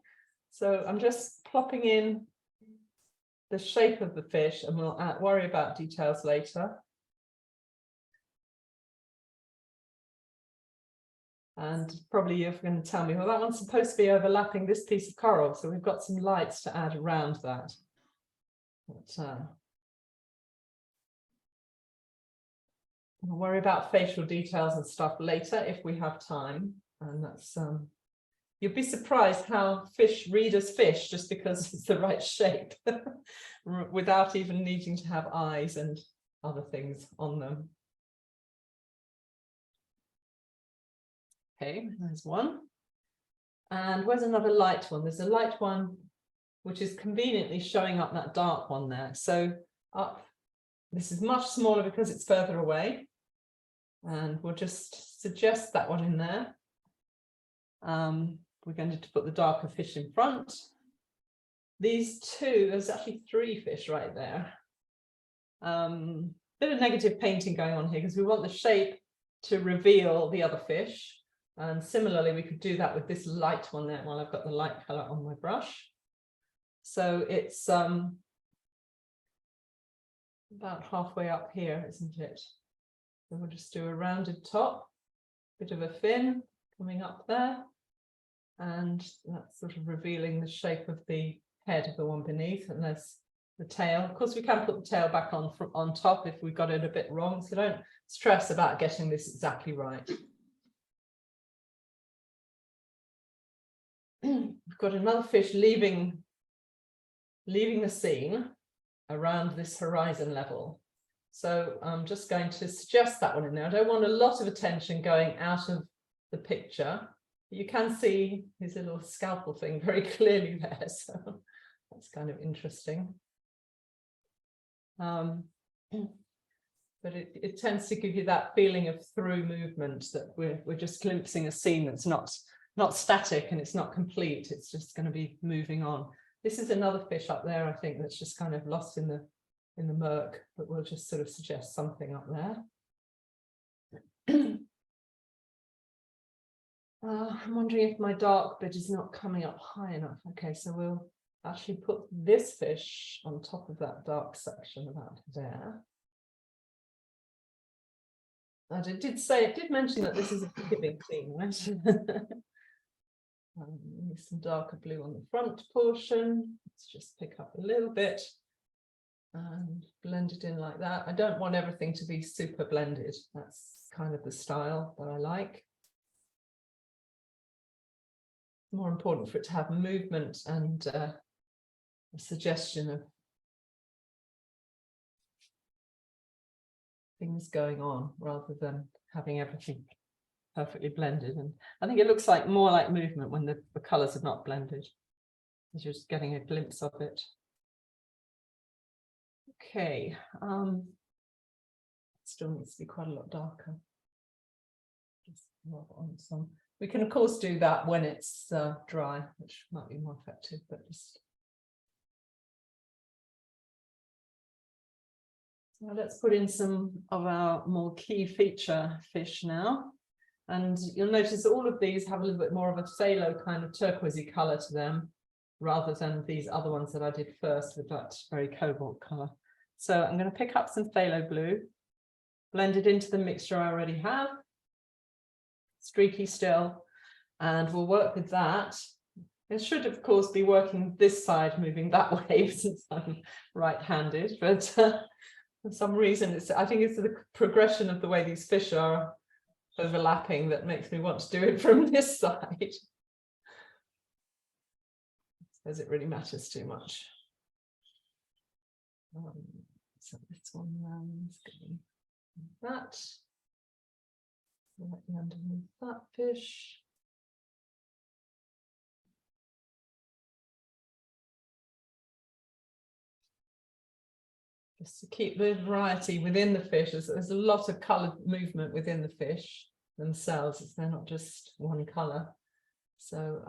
So I'm just plopping in the shape of the fish, and we'll worry about details later. And probably you're going to tell me, well, that one's supposed to be overlapping this piece of coral, so we've got some lights to add around that. But, we'll worry about facial details and stuff later if we have time. And that's you'll be surprised how fish read as fish just because it's the right shape without even needing to have eyes and other things on them. Okay, there's one. And where's another light one? There's a light one which is conveniently showing up that dark one there. So up, this is much smaller because it's further away. And we'll just suggest that one in there. We're going to put the darker fish in front. These two, there's actually three fish right there. Bit of negative painting going on here because we want the shape to reveal the other fish. And similarly, we could do that with this light one there while I've got the light color on my brush. So it's about halfway up here, isn't it? So we'll just do a rounded top, bit of a fin coming up there. And that's sort of revealing the shape of the head of the one beneath. And there's the tail. Of course, we can put the tail back on top if we got it a bit wrong. So don't stress about getting this exactly right. We've got another fish leaving the scene around this horizon level. So I'm just going to suggest that one in there. I don't want a lot of attention going out of the picture. You can see his little scalpel thing very clearly there. So that's kind of interesting. But it tends to give you that feeling of through movement, that we're just glimpsing a scene that's not static and it's not complete. It's just going to be moving on. This is another fish up there, I think, that's just kind of lost in the murk, but we'll just sort of suggest something up there. I'm wondering if my dark bit is not coming up high enough. Okay, so we'll actually put this fish on top of that dark section about there. And it did mention that this is a forgiving theme, right? Some darker blue on the front portion. Let's just pick up a little bit and blend it in like that. I don't want everything to be super blended. That's kind of the style that I like. More important for it to have movement and a suggestion of things going on rather than having everything perfectly blended. And I think it looks like more like movement when the colors are not blended, because you're just getting a glimpse of it. Okay, still needs to be quite a lot darker. Just rub on some. We can of course do that when it's dry, which might be more effective, but just. So let's put in some of our more key feature fish now. And you'll notice all of these have a little bit more of a phthalo kind of turquoisey color to them, rather than these other ones that I did first with that very cobalt color. So I'm going to pick up some phthalo blue, blend it into the mixture I already have, streaky still, and we'll work with that. It should of course be working this side, moving that way since I'm right-handed, but for some reason I think it's the progression of the way these fish are overlapping that makes me want to do it from this side. I suppose it really matters too much. So this one rounds that. Right underneath that fish. Just to keep the variety within the fish, there's a lot of colored movement within the fish themselves. They're not just one color. So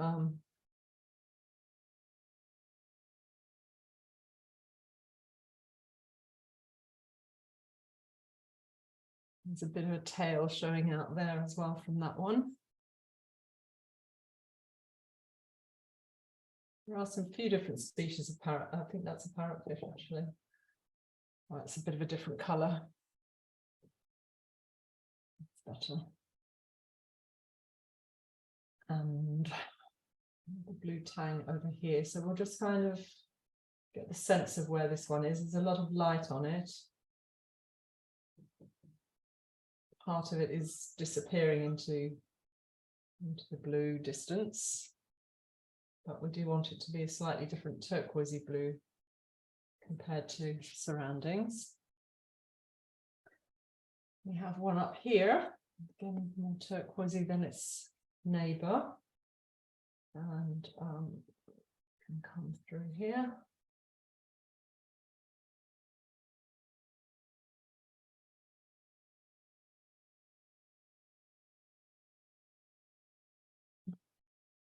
there's a bit of a tail showing out there as well from that one. There are some few different species of parrot. I think that's a parrotfish actually. Oh, it's a bit of a different color. It's better. And the blue tang over here. So we'll just kind of get the sense of where this one is. There's a lot of light on it. Part of it is disappearing into the blue distance, but we do want it to be a slightly different turquoisey blue compared to surroundings. We have one up here, again more turquoisey than its neighbour, and can come through here.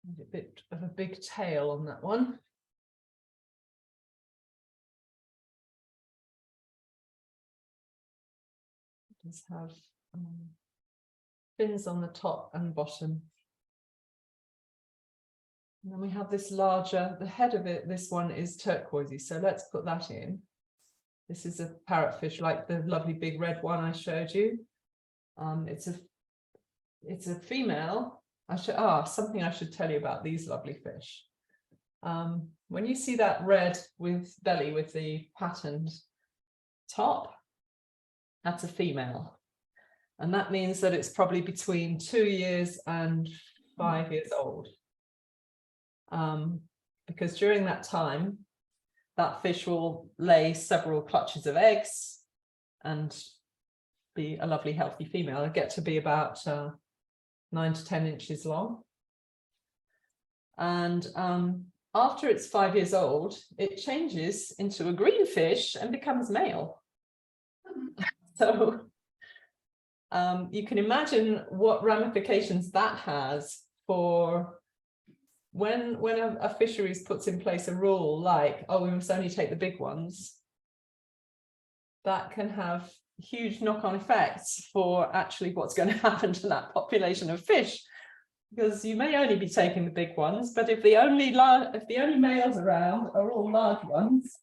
And a bit of a big tail on that one. It does have fins on the top and bottom. And then we have this larger, the head of it, this one is turquoisey, so let's put that in. This is a parrotfish like the lovely big red one I showed you. It's a female. Something I should tell you about these lovely fish. When you see that red with belly with the patterned top, that's a female. And that means that it's probably between 2 years and 5 years old. Because during that time, that fish will lay several clutches of eggs and be a lovely healthy female. It'll get to be about 9 to 10 inches long. And after it's 5 years old, it changes into a green fish and becomes male. So you can imagine what ramifications that has for when a fisheries puts in place a rule like, oh, we must only take the big ones. That can have huge knock-on effects for actually what's going to happen to that population of fish. because you may only be taking the big ones, but if the only males around are all large ones,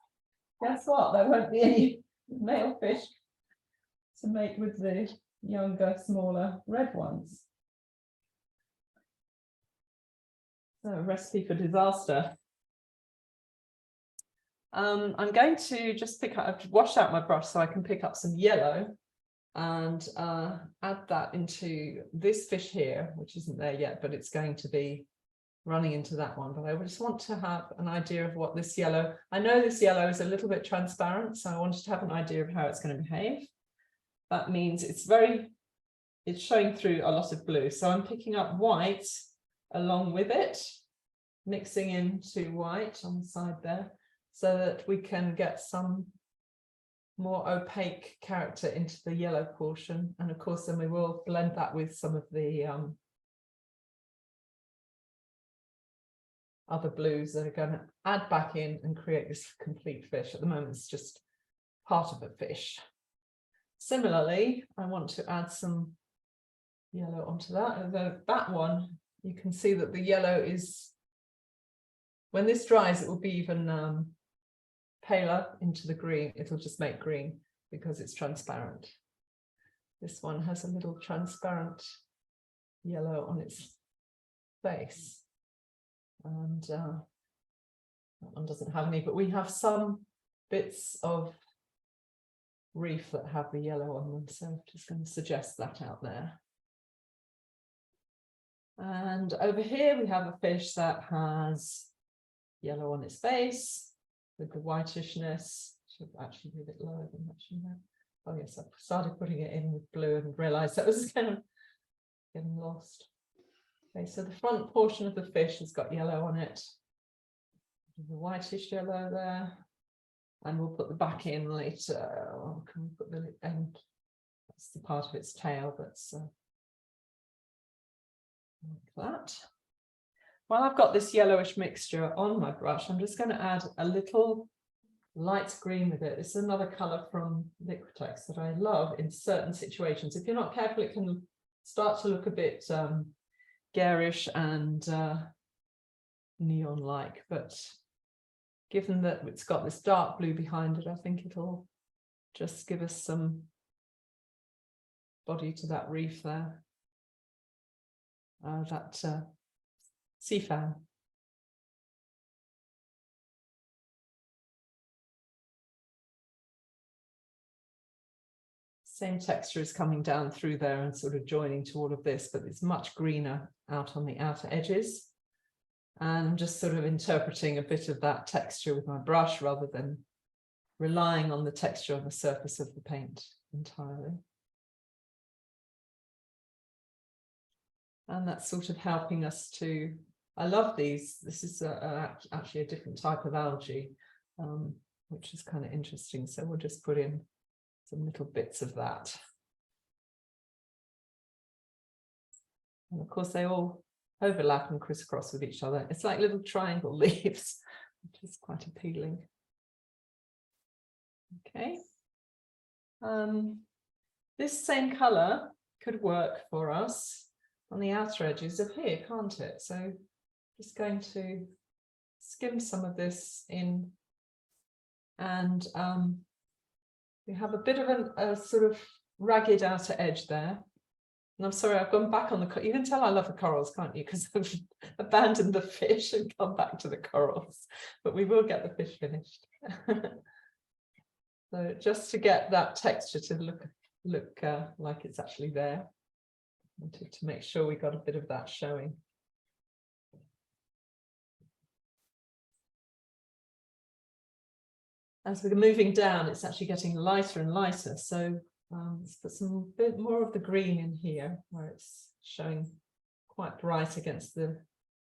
guess what? There won't be any male fish to mate with the younger, smaller red ones. So, a recipe for disaster. I'm going to just pick up, I've washed out my brush so I can pick up some yellow and add that into this fish here, which isn't there yet, but it's going to be running into that one. But I just want to have an idea of what this yellow, I know this yellow is a little bit transparent, so I wanted to have an idea of how it's going to behave. That means it's showing through a lot of blue. So I'm picking up white along with it, mixing into white on the side there, so that we can get some more opaque character into the yellow portion. And of course, then we will blend that with some of the other blues that are going to add back in and create this complete fish. At the moment, it's just part of a fish. Similarly, I want to add some yellow onto that. Although that one, you can see that the yellow is, when this dries, it will be even paler into the green. It'll just make green because it's transparent. This one has a little transparent yellow on its face, and that one doesn't have any, but we have some bits of reef that have the yellow on them, so I'm just going to suggest that out there. And over here we have a fish that has yellow on its face with the whitishness. Should actually be a bit lower than that, shouldn't I? Oh yes, I started putting it in with blue and realized that was kind of getting lost. Okay, so the front portion of the fish has got yellow on it, the whitish yellow there, and we'll put the back in later. Or can we put the end? That's the part of its tail that's like that. While I've got this yellowish mixture on my brush, I'm just going to add a little light green with it. It's another colour from Liquitex that I love in certain situations. If you're not careful, it can start to look a bit garish and neon-like, but given that it's got this dark blue behind it, I think it'll just give us some body to that reef there. That sea fan. Same texture is coming down through there and sort of joining to all of this, but it's much greener out on the outer edges. And I'm just sort of interpreting a bit of that texture with my brush rather than relying on the texture on the surface of the paint entirely. And that's sort of helping us to, I love these. This is actually a different type of algae, which is kind of interesting. So we'll just put in some little bits of that. And of course, they all overlap and crisscross with each other. It's like little triangle leaves, which is quite appealing. Okay. This same colour could work for us on the outer edges of here, can't it? So just going to skim some of this in, and we have a bit of a sort of ragged outer edge there. And I'm sorry, I've gone back on the, you can tell I love the corals, can't you? Because I've abandoned the fish and gone back to the corals, but we will get the fish finished. So just to get that texture to look like it's actually there, I wanted to make sure we got a bit of that showing. As we're moving down, it's actually getting lighter and lighter. So let's put some bit more of the green in here, where it's showing quite bright against the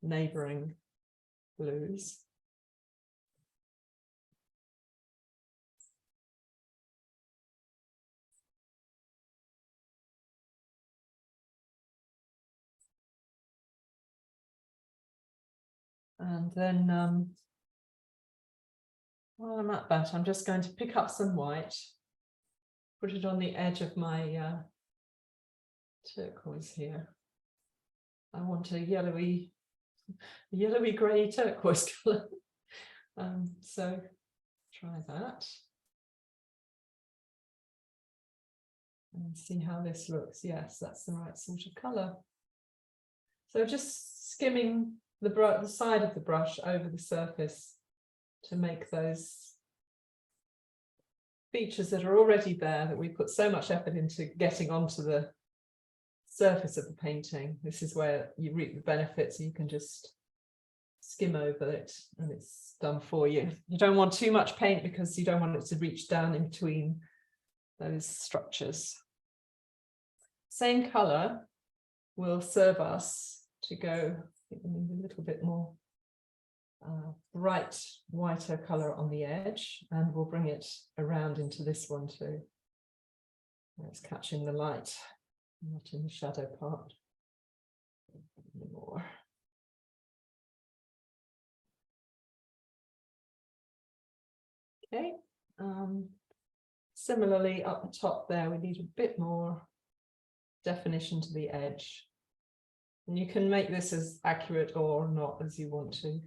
neighbouring blues. And then while I'm at that, I'm just going to pick up some white, put it on the edge of my turquoise here. I want a yellowy grey turquoise colour. So try that and see how this looks. Yes, that's the right sort of colour. So just skimming the side of the brush over the surface to make those features that are already there, that we put so much effort into getting onto the surface of the painting. This is where you reap the benefits. You can just skim over it and it's done for you. You don't want too much paint because you don't want it to reach down in between those structures. Same colour will serve us to go, I think we need a little bit more bright whiter colour on the edge, and we'll bring it around into this one too. It's catching the light, not in the shadow part. More. Okay, similarly up the top there, we need a bit more definition to the edge. And you can make this as accurate or not as you want to.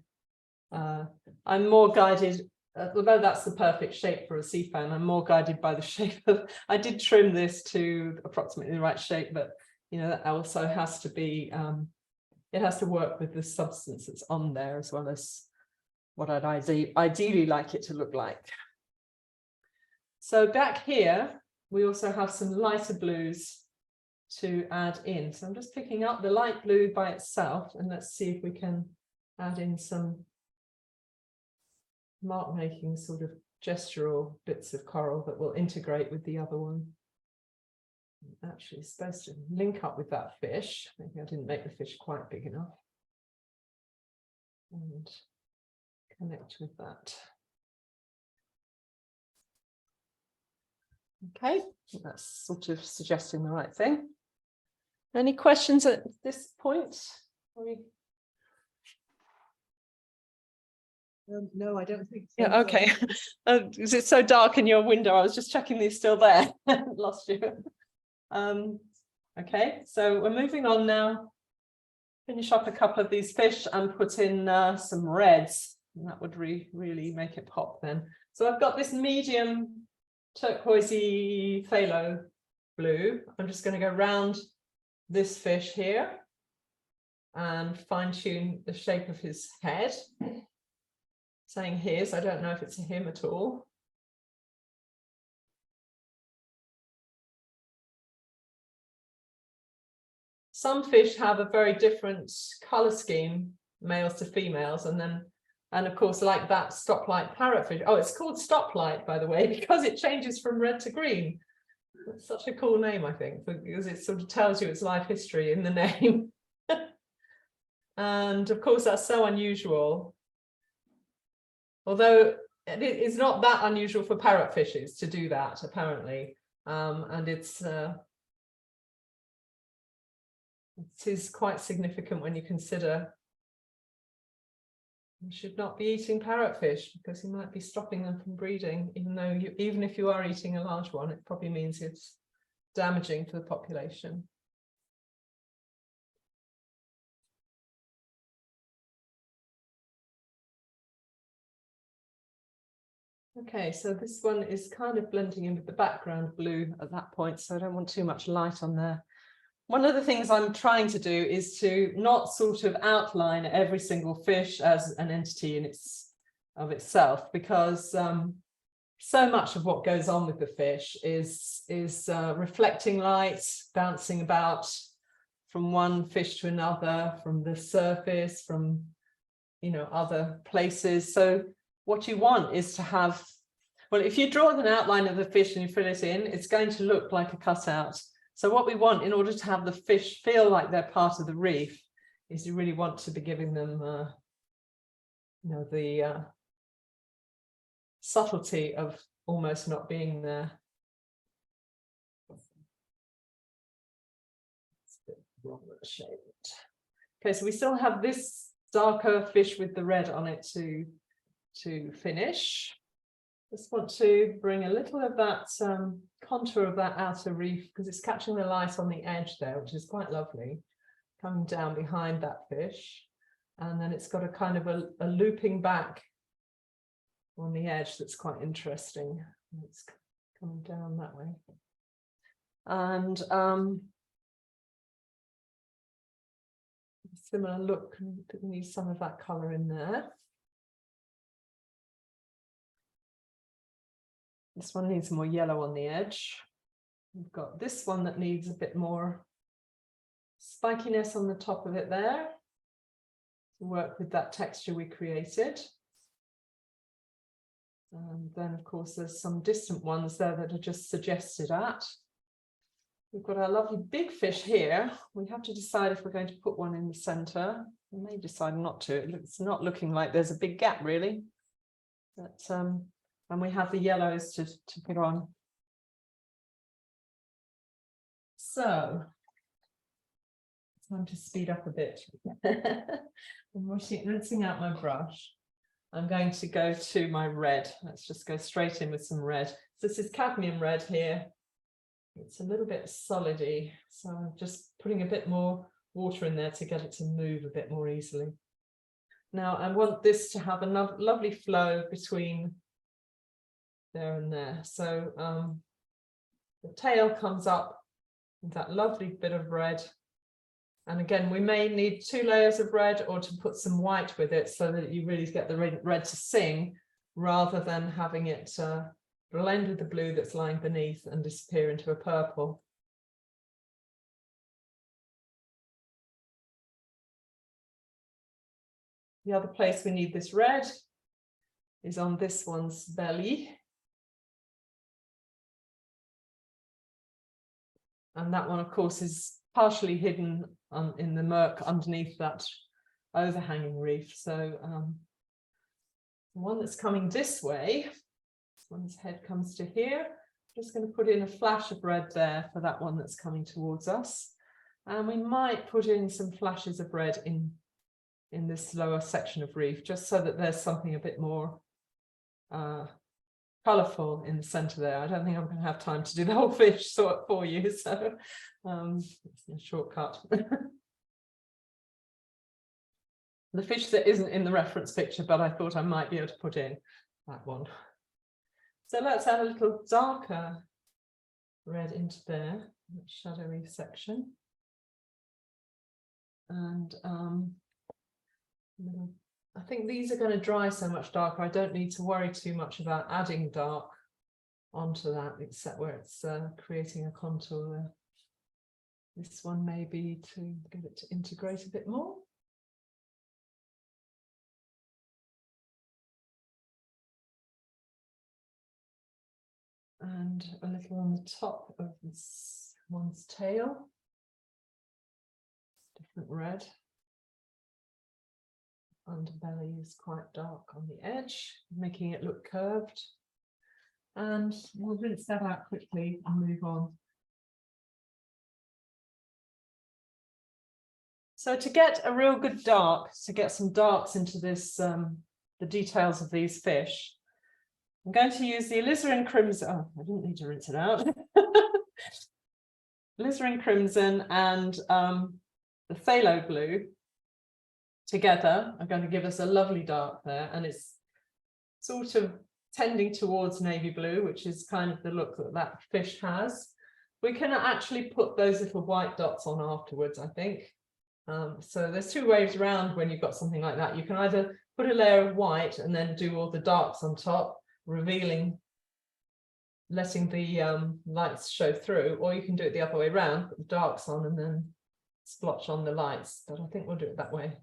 I'm more guided, although that's the perfect shape for a sea fan, I'm more guided by the shape of, I did trim this to approximately the right shape, but you know, that also has to be, it has to work with the substance that's on there as well as what I'd ideally like it to look like. So back here, we also have some lighter blues to add in. So I'm just picking up the light blue by itself, and let's see if we can add in some mark making sort of gestural bits of coral that will integrate with the other one. Actually, it's supposed to link up with that fish. Maybe I didn't make the fish quite big enough. And connect with that. Okay, that's sort of suggesting the right thing. Any questions at this point? No, I don't think so. Yeah, okay. Because it's so dark in your window, I was just checking these still there. Lost you. Okay, so we're moving on now. Finish up a couple of these fish and put in some reds. And that would really make it pop then. So I've got this medium turquoisey phthalo blue. I'm just going to go round this fish here and fine tune the shape of his head. Saying his, I don't know if it's a him at all. Some fish have a very different color scheme, males to females, and of course, like that stoplight parrotfish. Oh, it's called stoplight, by the way, because it changes from red to green. It's such a cool name, I think, because it sort of tells you its life history in the name. And of course, that's so unusual. Although it is not that unusual for parrotfishes to do that, apparently. And it is quite significant when you consider you should not be eating parrotfish because you might be stopping them from breeding, even if you are eating a large one, it probably means it's damaging to the population. Okay, so this one is kind of blending in with the background blue at that point, so I don't want too much light on there. One of the things I'm trying to do is to not sort of outline every single fish as an entity in itself, because so much of what goes on with the fish is reflecting light, bouncing about from one fish to another, from the surface, from other places. So what you want is to have, well, if you draw an outline of the fish and you fill it in, it's going to look like a cutout. So what we want in order to have the fish feel like they're part of the reef is you really want to be giving them, the subtlety of almost not being there. It's a bit wrong with the shape. Okay, so we still have this darker fish with the red on it to finish. Just want to bring a little of that contour of that outer reef because it's catching the light on the edge there, which is quite lovely. coming down behind that fish. And then it's got a kind of a looping back on the edge that's quite interesting. It's coming down that way. And similar look, we need some of that colour in there. This one needs more yellow on the edge. We've got this one that needs a bit more spikiness on the top of it there to work with that texture we created. And then, of course, there's some distant ones there that are just suggested at. We've got our lovely big fish here. We have to decide if we're going to put one in the centre. We may decide not to. It's not looking like there's a big gap, really. But, and we have the yellows to put on. So, time to speed up a bit. I'm rinsing out my brush. I'm going to go to my red. Let's just go straight in with some red. So this is cadmium red here. It's a little bit solidy, so I'm just putting a bit more water in there to get it to move a bit more easily. Now I want this to have a lovely flow between there and there. So the tail comes up with that lovely bit of red. And again, we may need 2 layers of red or to put some white with it so that you really get the red to sing, rather than having it blend with the blue that's lying beneath and disappear into a purple. The other place we need this red is on this one's belly. And that one, of course, is partially hidden in the murk underneath that overhanging reef. So the one that's coming this way, this one's head comes to here. I'm just going to put in a flash of red there for that one that's coming towards us. And we might put in some flashes of red in this lower section of reef, just so that there's something a bit more colourful in the centre there. I don't think I'm going to have time to do the whole fish sort for you, so it's a shortcut. The fish that isn't in the reference picture, but I thought I might be able to put in that one. So let's add a little darker red into there, that shadowy section. And I think these are going to dry so much darker, I don't need to worry too much about adding dark onto that, except where it's creating a contour there. This one maybe to get it to integrate a bit more. And a little on the top of this one's tail, different red. Underbelly is quite dark on the edge, making it look curved. And we'll rinse that out quickly and move on. So to get a real good dark, to get some darks into this, the details of these fish, I'm going to use the alizarin crimson. Oh, I didn't need to rinse it out. Alizarin crimson and the phthalo blue together are going to give us a lovely dark there, and it's sort of tending towards navy blue, which is kind of the look that that fish has. We can actually put those little white dots on afterwards, I think. So there's 2 ways around when you've got something like that. You can either put a layer of white and then do all the darks on top, revealing, letting the lights show through, or you can do it the other way around, put the darks on and then splotch on the lights. But I think we'll do it that way.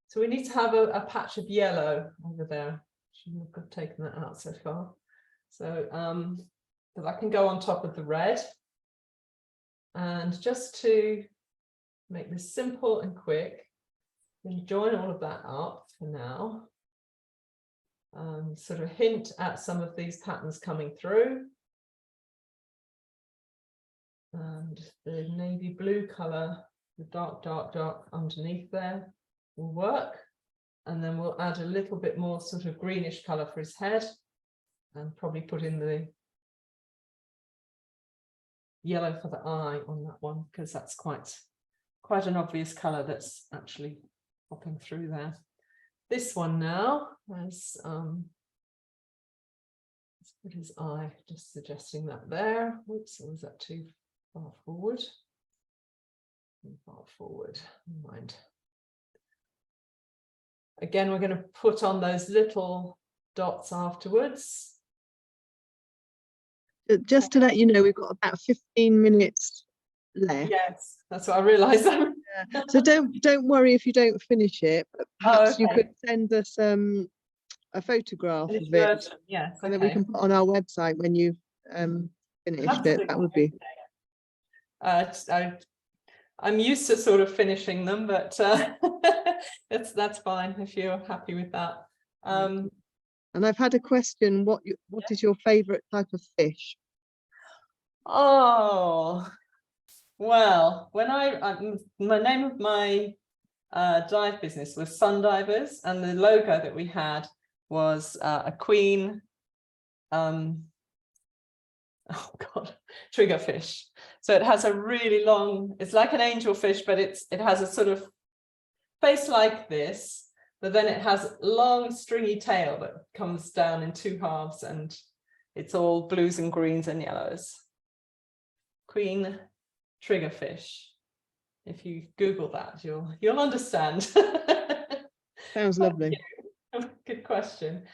So we need to have a patch of yellow over there. Shouldn't have taken that out so far. So that can go on top of the red. And just to make this simple and quick, we'll join all of that up for now. Sort of hint at some of these patterns coming through. And the navy blue colour, the dark, dark, dark underneath there will work. And then we'll add a little bit more sort of greenish colour for his head, and probably put in the yellow for the eye on that one, because that's quite quite an obvious colour that's actually popping through there. This one now has let's put his eye, just suggesting that there. Whoops, or was that too far forward? Too far forward, never mind. Again, we're going to put on those little dots afterwards. Just to let you know, we've got about 15 minutes left. Yes, that's what I realised. Yeah. So don't worry if you don't finish it, but perhaps you could send us a photograph of it, yes, and then we can put on our website when you've finished it. That would be. I'm used to sort of finishing them, but that's fine if you're happy with that. And I've had a question. What is your favourite type of fish? Oh, well, when my name of my dive business was Sun Divers, and the logo that we had was a queen, oh God, triggerfish. So it has a really long, it's like an angelfish, but it has a sort of face like this, but then it has long stringy tail that comes down in two halves, and it's all blues and greens and yellows. Queen triggerfish. If you Google that, you'll understand. Sounds lovely. Good question.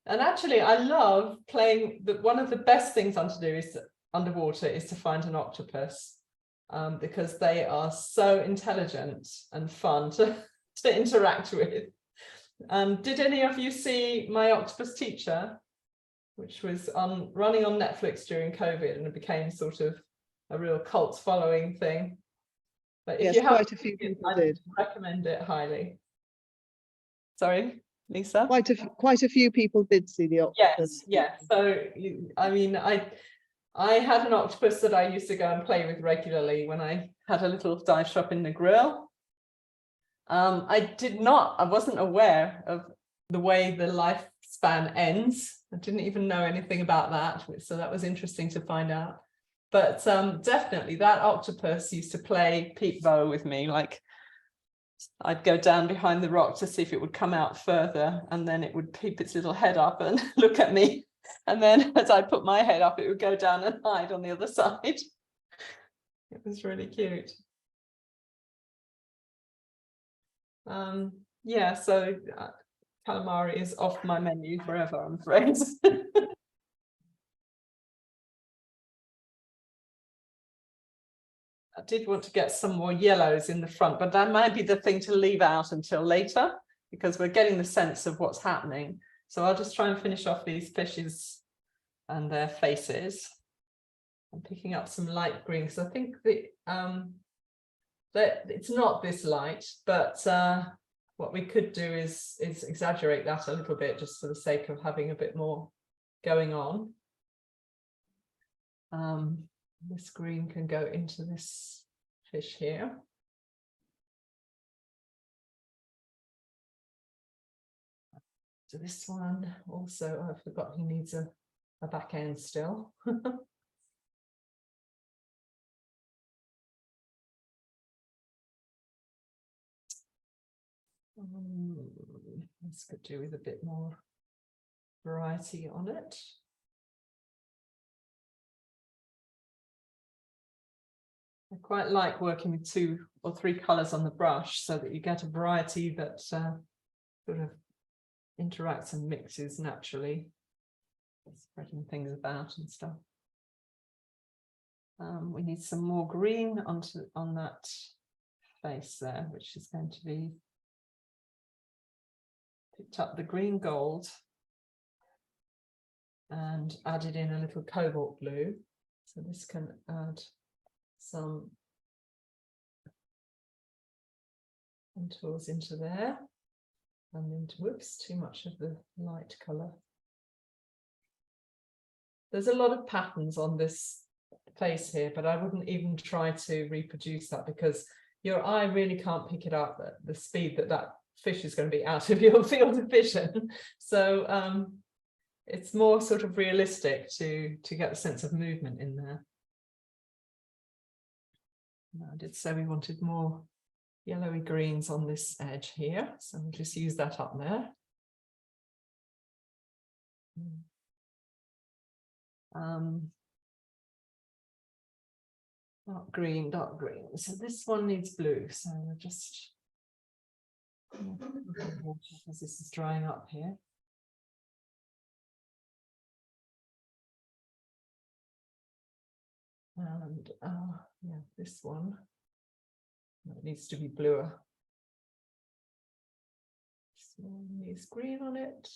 And actually, I love playing. One of the best things underwater is to find an octopus, because they are so intelligent and fun to interact with. Did any of you see My Octopus Teacher, which was running on Netflix during COVID, and it became sort of a real cult following thing? But if yes, you have, quite a few people did. Recommend it highly. Sorry, Lisa? Quite a few people did see the octopus. Yes. So, I mean, I had an octopus that I used to go and play with regularly when I had a little dive shop in the Grill. I wasn't aware of the way the lifespan ends. I didn't even know anything about that, so that was interesting to find out. But definitely that octopus used to play peekbo with me. Like, I'd go down behind the rock to see if it would come out further, and then it would peep its little head up and look at me. And then as I put my head up, it would go down and hide on the other side. It was really cute. Yeah, so calamari is off my menu forever, I'm afraid. I did want to get some more yellows in the front, but that might be the thing to leave out until later, because we're getting the sense of what's happening. So I'll just try and finish off these fishes and their faces. I'm picking up some light green, because I think that it's not this light, but what we could do is exaggerate that a little bit, just for the sake of having a bit more going on. This green can go into this fish here. So this one also, I forgot he needs a back end still. This could do with a bit more variety on it. I quite like working with 2 or 3 colours on the brush, so that you get a variety that sort of interacts and mixes naturally, spreading things about and stuff. We need some more green on that face there, which is going to be picked up the green gold and added in a little cobalt blue. So this can add some contours into there, and into, whoops, too much of the light colour. There's a lot of patterns on this face here, but I wouldn't even try to reproduce that, because your eye really can't pick it up at the speed that fish is going to be out of your field of vision. So it's more sort of realistic to get a sense of movement in there. I did say we wanted more yellowy greens on this edge here. So we'll just use that up there. Dark green, dark green. So this one needs blue. So we'll just as this is drying up here. And yeah, this one needs to be bluer. This one needs green on it.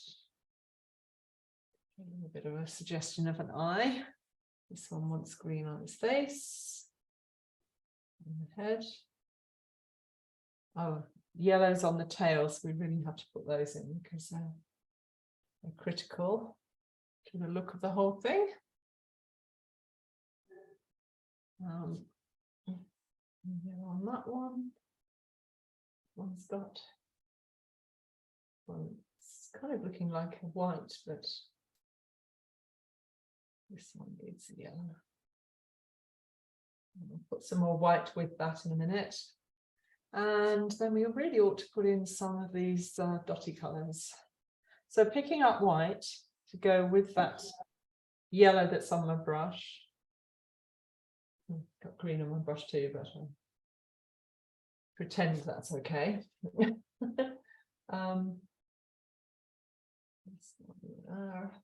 A little bit of a suggestion of an eye. This one wants green on its face, on the head. Oh, yellows on the tails. We really have to put those in because they're critical to the look of the whole thing. On that one, one's got, well, it's kind of looking like a white, but this one needs a yellow. I'll put some more white with that in a minute. And then we really ought to put in some of these dotty colours. So picking up white to go with that yellow that's on my brush. Got green on my brush too, but I'll pretend that's okay.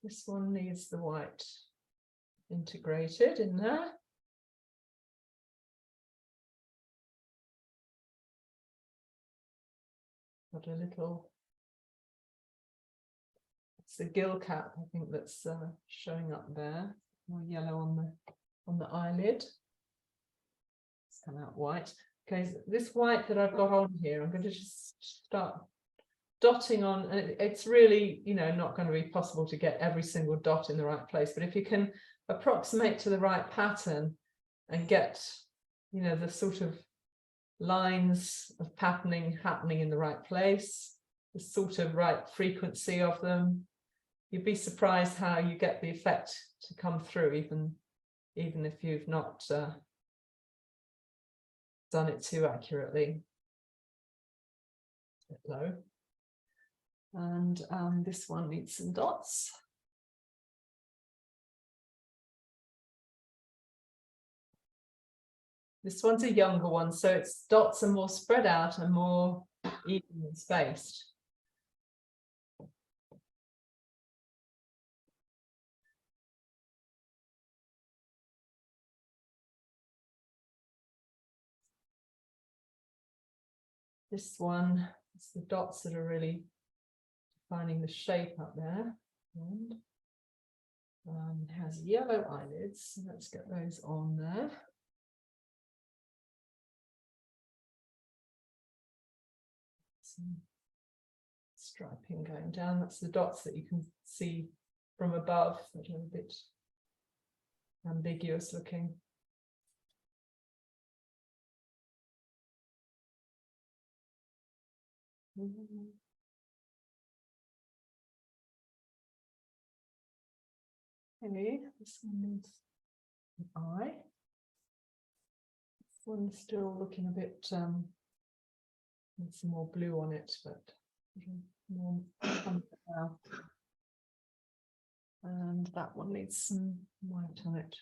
This one needs the white integrated in there. Got a little, it's the gill cap, I think, that's showing up there. More yellow on the eyelid. It's come out white. Okay, so this white that I've got on here, I'm going to just start dotting on. It's really, you know, not going to be possible to get every single dot in the right place, but if you can approximate to the right pattern and get, you know, the sort of lines of patterning happening in the right place, the sort of right frequency of them, you'd be surprised how you get the effect to come through, even if you've not done it too accurately. A bit low. And this one needs some dots. This one's a younger one, so its dots are more spread out and more evenly spaced. This one, it's the dots that are really defining the shape up there. And it has yellow eyelids, so let's get those on there. Some striping going down. That's the dots that you can see from above that are a bit ambiguous looking. Okay, this one needs an eye. This one's still looking a bit with some more blue on it, but more now. And that one needs some white on it.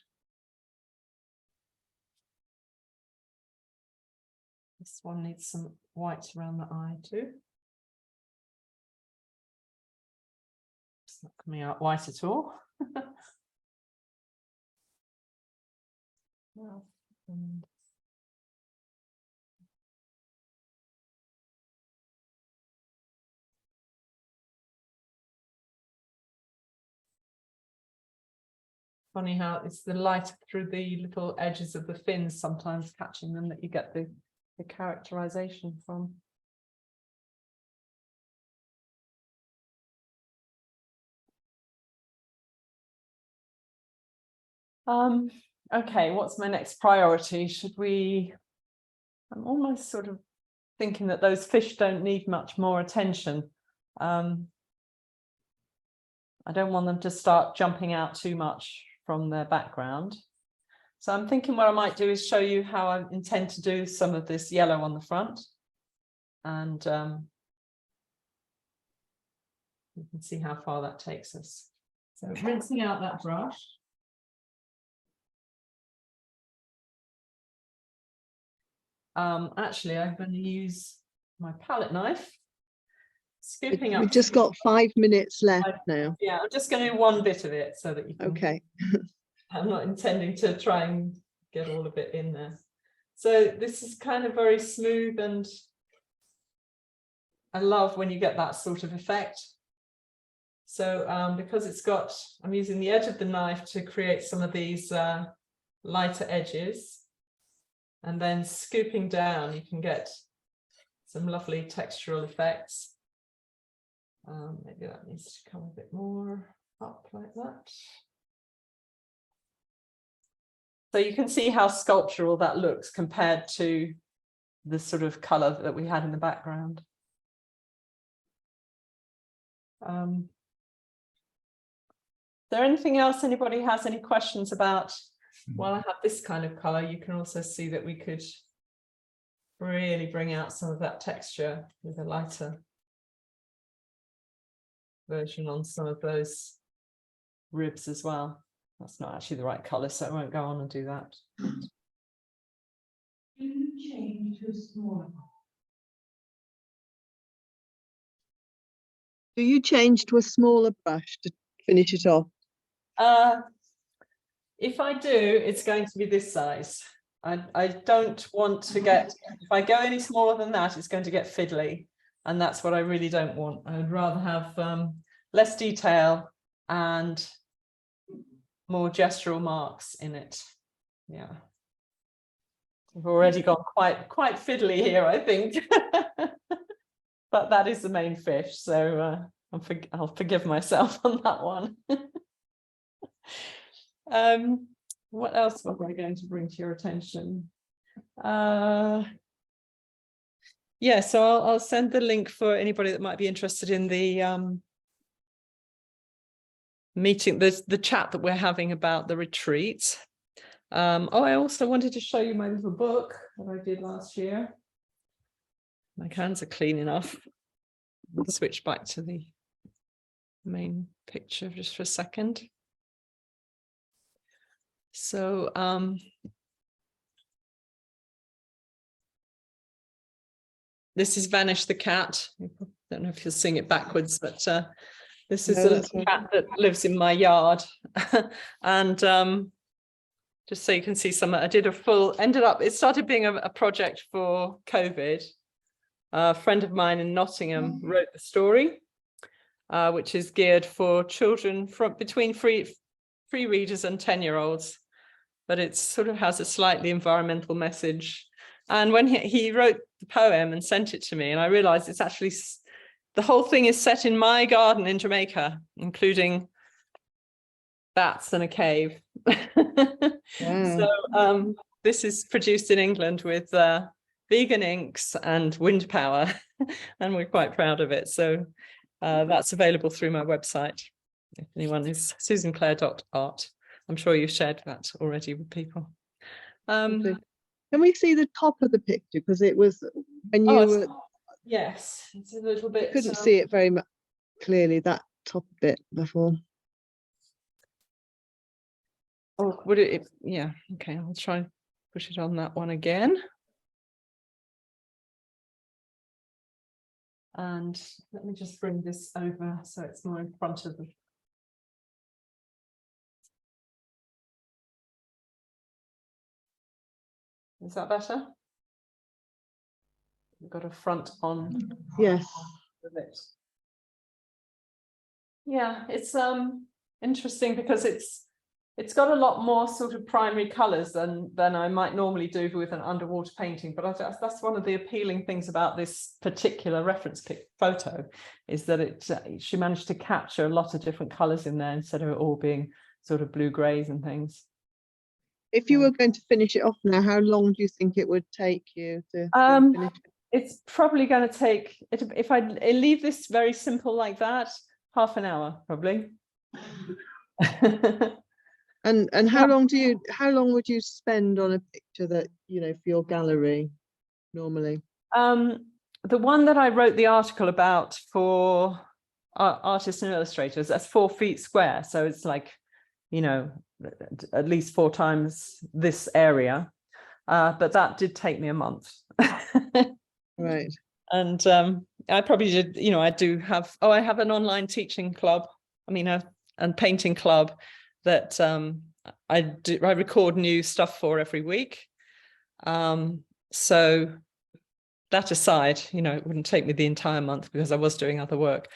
This one needs some white around the eye too. It's not coming out white at all. Well, funny how it's the light through the little edges of the fins sometimes catching them that you get the characterization from. Okay, what's my next priority? I'm almost sort of thinking that those fish don't need much more attention. I don't want them to start jumping out too much from their background. So I'm thinking what I might do is show you how I intend to do some of this yellow on the front. and you can see how far that takes us. So rinsing out that brush. Actually, I'm going to use my palette knife, scooping up. We've just got 5 minutes left now. Yeah, I'm just going to do one bit of it so that you can. Okay. I'm not intending to try and get all of it in there. So this is kind of very smooth, and I love when you get that sort of effect. So because it's got, I'm using the edge of the knife to create some of these lighter edges, and then scooping down, you can get some lovely textural effects. Maybe that needs to come a bit more up like that. So you can see how sculptural that looks compared to the sort of colour that we had in the background. Is there anything else anybody has any questions about? While I have this kind of colour, you can also see that we could really bring out some of that texture with a lighter version on some of those ribs as well. That's not actually the right colour, so I won't go on and do that. Do you change to a smaller? Do you change to a smaller brush to finish it off? If I do, it's going to be this size. I don't want to get, if I go any smaller than that, it's going to get fiddly. And that's what I really don't want. I would rather have less detail and more gestural marks in it. Yeah. I've already gone quite fiddly here, I think. But that is the main fish. So I'll forgive myself on that one. What else was I going to bring to your attention? Yeah, so I'll send the link for anybody that might be interested in the meeting, the chat that we're having about the retreat. Oh, I also wanted to show you my little book that I did last year. My hands are clean enough. I'll switch back to the main picture just for a second. So this is Vanish the cat. I don't know if you're seeing it backwards, but this is a little cat that lives in my yard. And just so you can see some, I did a full, it started being a project for COVID. A friend of mine in Nottingham wrote the story, which is geared for children from between free readers and 10-year-olds. But it sort of has a slightly environmental message. And when he wrote the poem and sent it to me, and I realized it's actually, the whole thing is set in my garden in Jamaica, including bats and a cave. So this is produced in England with vegan inks and wind power, and we're quite proud of it. So that's available through my website. If anyone is susanclaire.art. I'm sure you've shared that already with people. Can we see the top of the picture? Because it was when you were. Yes, it's a little bit. I couldn't see it very much clearly, that top bit before. Oh, would it? Yeah, okay, I'll try and push it on that one again. And let me just bring this over so it's more in front of the. Is that better? We've got a front on. Yes. Yeah, it's interesting because it's got a lot more sort of primary colours than I might normally do with an underwater painting. But that's one of the appealing things about this particular reference photo, is that she managed to capture a lot of different colours in there instead of it all being sort of blue greys and things. If you were going to finish it off now, how long do you think it would take you to finish it? It's probably going to take, if I leave this very simple like that, half an hour probably. And how long would you spend on a picture that, you know, for your gallery normally? the one that I wrote the article about for artists and illustrators, that's 4 feet square. So it's like, you know, at least 4 times this area. But that did take me a month. Right. And I probably did, you know, I do have, I have an online teaching club, and painting club that I record new stuff for every week. So that aside, you know, it wouldn't take me the entire month because I was doing other work.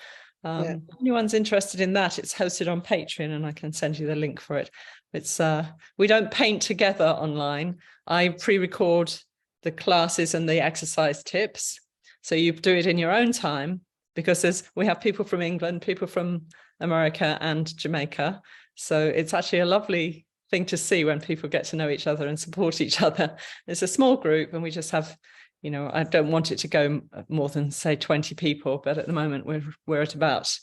Yeah. If anyone's interested in that, it's hosted on Patreon and I can send you the link for it. It's we don't paint together online. I pre-record the classes and the exercise tips. So you do it in your own time, because we have people from England, people from America and Jamaica. So it's actually a lovely thing to see when people get to know each other and support each other. It's a small group and we just have, you know, I don't want it to go more than say 20 people, but at the moment we're at about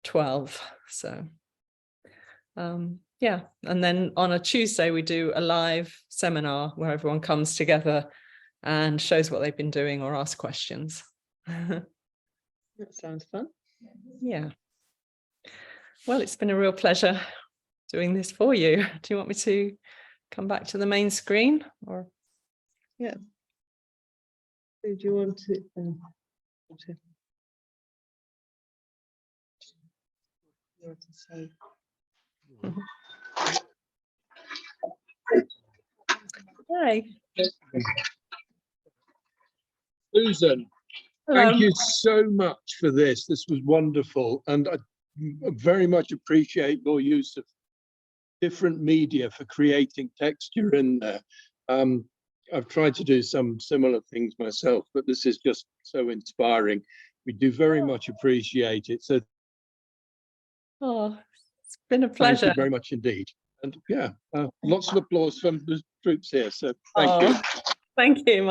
12. So yeah, and then on a Tuesday we do a live seminar where everyone comes together and shows what they've been doing or asks questions. That sounds fun. Yeah. Well, it's been a real pleasure doing this for you. Do you want me to come back to the main screen or? Yeah. Do you want to? Say? Hi. Susan, Hello. thank you so much for this. This was wonderful. And I very much appreciate your use of different media for creating texture in there. I've tried to do some similar things myself, but this is just so inspiring. We do very much appreciate it. So Oh, it's been a pleasure. thank you very much indeed. And yeah, lots of applause from the troops here. So thank you. Thank you.